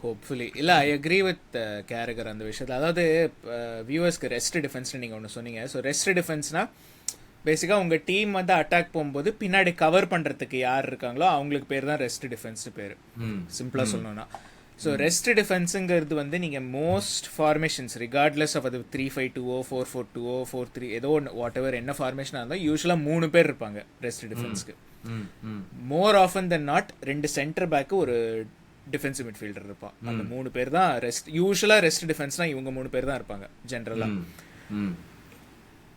hopefully. இல்லை, ஐ அக்ரி வித் கேரகர் அந்த விஷயத்தில். அதாவது வியூவர்ஸ்க்கு ரெஸ்ட் டிஃபென்ஸ்னு நீங்கள் ஒன்று சொன்னீங்க. ஸோ ரெஸ்ட் டிஃபென்ஸ்னால் பேசிக்காக உங்கள் டீம் வந்து அட்டாக் போகும்போது பின்னாடி கவர் பண்ணுறதுக்கு யார் இருக்காங்களோ அவங்களுக்கு பேர் தான் ரெஸ்ட் டிஃபென்ஸ்னு பேர், சிம்பிளாக சொல்லணும்னா. ஸோ ரெஸ்ட் டிஃபென்ஸுங்கிறது வந்து நீங்கள் மோஸ்ட் ஃபார்மேஷன்ஸ் ரிகார்ட்லெஸ் ஆஃப் அது 3-5-2 4-4-2 4-3 ஏதோ ஒன்று வாட் எவர் என்ன ஃபார்மேஷனாக இருந்தால் யூஸ்வலாக 3 பேர் இருப்பாங்க ரெஸ்ட் டிஃபென்ஸ்க்கு. More often then not 2 centre back ஒரு டிஃபென்சிவ் மிட்ஃபீல்டர் இருப்பான். அந்த 3 பேர் தான் ரெஸ்ட். யூஸ்வலாக ரெஸ்ட் டிஃபென்ஸ்னால் இவங்க 3 பேர் தான் இருப்பாங்க ஜென்ரலாக.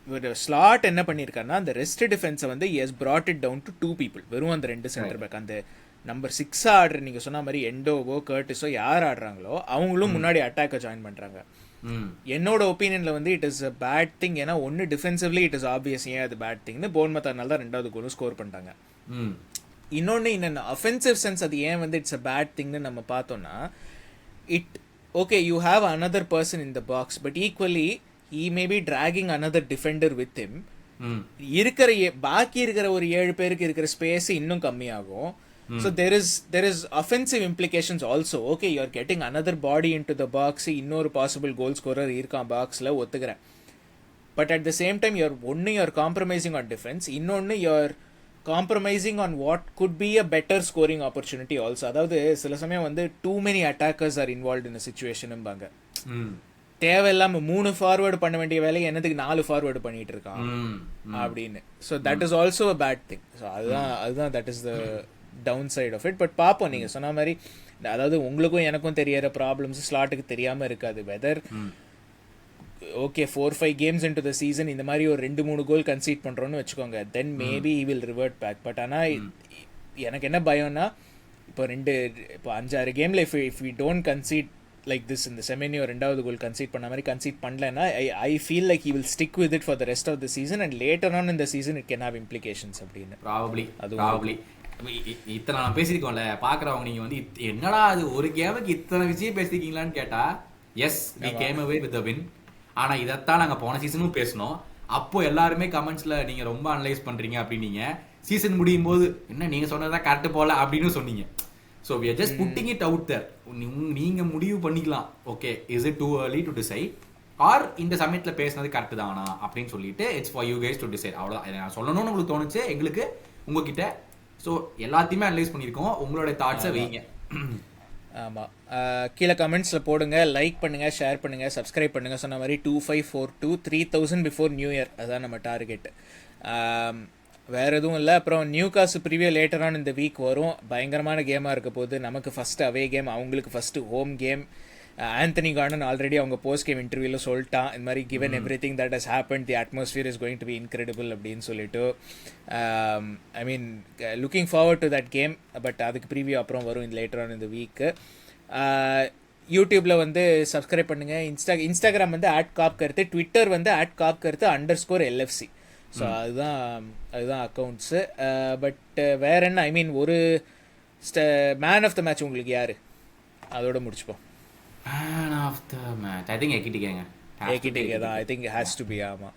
ஒரு ஸ்லாட் என்ன பண்ணியிருக்காருன்னா அந்த ரெஸ்ட் டிஃபென்ஸை வந்து S brought it down to 2 people, வெறும் அந்த 2 சென்டர் பேக். அந்த நம்பர் 6 ஆடுற நீங்கள் சொன்ன மாதிரி எண்டோவோ கர்டிஸோ யார் ஆடுறாங்களோ அவங்களும் முன்னாடி அட்டாக்கை ஜாயின் பண்ணுறாங்க. என்னோட ஒப்பீனியனில் வந்து it is a bad thing. ஏன்னா ஒன்று டிஃபென்சிவ்லி இட் இஸ் ஆப்வியஸ் ஏன் அது பேட் திங்னு போர்ன்மவுத் அதனால தான் 2வது கோலும் ஸ்கோர் பண்ணிட்டாங்க. இன்னொன்று இன் அஃபென்சிவ் சென்ஸ் அது ஏன் வந்து இட்ஸ் அ பேட் திங்னு நம்ம பார்த்தோம்னா, it okay you have another person in the box but equally he may be dragging another defender with him. இருக்கிற பாக்கி இருக்கிற ஒரு 7 பேருக்கு இருக்கிற ஸ்பேஸ் இன்னும் கம்மியாகும். So there is offensive implications also. Okay, you are getting another body into the box, இன்னொரு possible goal scorer இருக்கான் பாக்ஸ்ல, ஒத்துக்கிறேன். But at the same time you are compromising on defense, இன்னொன்னு you are compromising on what could be a better scoring opportunity also. அதாவது சில சமயம் வந்து too many attackers are involved in a situation ம்பாங்க. தேவையில்லாமல் 3 forward பண்ண வேண்டிய வேலையை என்னதுக்கு 4 ஃபார்வேர்டு பண்ணிட்டு இருக்கான் அப்படின்னு. So that is also a bad thing. So அதுதான் that is the down side of it. But பார்ப்போம், நீங்கள் சொன்ன மாதிரி அதாவது உங்களுக்கும் எனக்கும் தெரியற ப்ராப்ளம்ஸ் ஸ்லாட்டுக்கு தெரியாமல் இருக்காது. Whether okay 4-5 games into the season இந்த மாதிரி ஒரு 2-3 கோல் கன்சீட் பண்ணுறோன்னு வச்சுக்கோங்க, then maybe he will revert back. But ஆனால் எனக்கு என்ன பயம்னா இப்போ 5-6 கேமில் if we don't concede like this, இந்த செமெனியோ 2வது கோல் கன்சீட் பண்ண மாதிரி கன்சீட் பண்ணலன்னா I feel like he will stick with it for the rest of the season and later on இந்த season it can have implications அப்படின்னு. Probably இத்தனை நான் பேசியிருக்கோம்ல, பார்க்குறவங்க நீங்கள் வந்து என்னடா அது ஒரு கேமுக்கு இத்தனை விஷயம் பேசியிருக்கீங்களான்னு கேட்டால் yes we came away with a win. ஆனால் இதைத்தான் நாங்கள் போன சீசனும் பேசினோம். அப்போ எல்லாருமே கமெண்ட்ஸில் நீங்கள் ரொம்ப அனலைஸ் பண்ணுறீங்க அப்படின்னீங்க. சீசன் முடியும் போது என்ன நீங்கள் சொன்னதான் கரெக்டு போல அப்படின்னு சொன்னீங்க. So we are just putting it out there. நீங்கள் முடிவு பண்ணிக்கலாம், okay is it too early to decide or இந்த சமயத்தில் பேசினது கரெக்டு தானா அப்படின்னு சொல்லிட்டு it's for you guys to decide. அவ்வளோதான் நான் சொல்லணும்னு உங்களுக்கு தோணுச்சு எங்களுக்கு உங்ககிட்ட. ஸோ எல்லாத்தையுமே அனலைஸ் பண்ணியிருக்கோம், உங்களோட தாட்ஸை வைங்க. ஆமாம், கீழே கமெண்ட்ஸில் போடுங்க, லைக் பண்ணுங்கள், ஷேர் பண்ணுங்கள், சப்ஸ்கிரைப் பண்ணுங்கள். சொன்ன மாதிரி 2542 3000 பிஃபோர் நியூ இயர், அதுதான் நம்ம டார்கெட். வேறு எதுவும் இல்லை. அப்புறம் நியூகாஸ்ல் ப்ரிவியூ லேட்டரான இந்த வீக் வரும். பயங்கரமான கேமாக இருக்க போது. நமக்கு ஃபஸ்ட்டு அவே கேம், அவங்களுக்கு first home game. Anthony Gordon already அவங்க போஸ்ட் கேம் இன்டர்வியூவில் சொல்லிட்டான், இந்த மாதிரி given everything that has happen the atmosphere is going to be incredible அப்படின்னு சொல்லிட்டு. I mean looking forward to that game. But அதுக்கு preview அப்புறம் வரும் இந்த லேட்டர் ஆன் இந்த வீக்கு. யூடியூப்பில் வந்து சப்ஸ்கிரைப் பண்ணுங்கள். இன்ஸ்டாகிராம் வந்து @காப்கருத்து, ட்விட்டர் வந்து @காப்கருத்து _LFC. ஸோ அதுதான் அக்கௌண்ட்ஸு. பட் வேற என்ன, ஐ மீன் ஒரு மேன் ஆஃப் த மேட்ச் உங்களுக்கு யார், அதோட முடிச்சுப்போம். Man of the match, I think Ekitike தான். I think it has to be. ஆமா,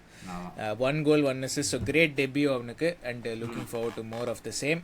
1 goal 1 assist. So great debut அவனுக்கு and looking forward to more of the same.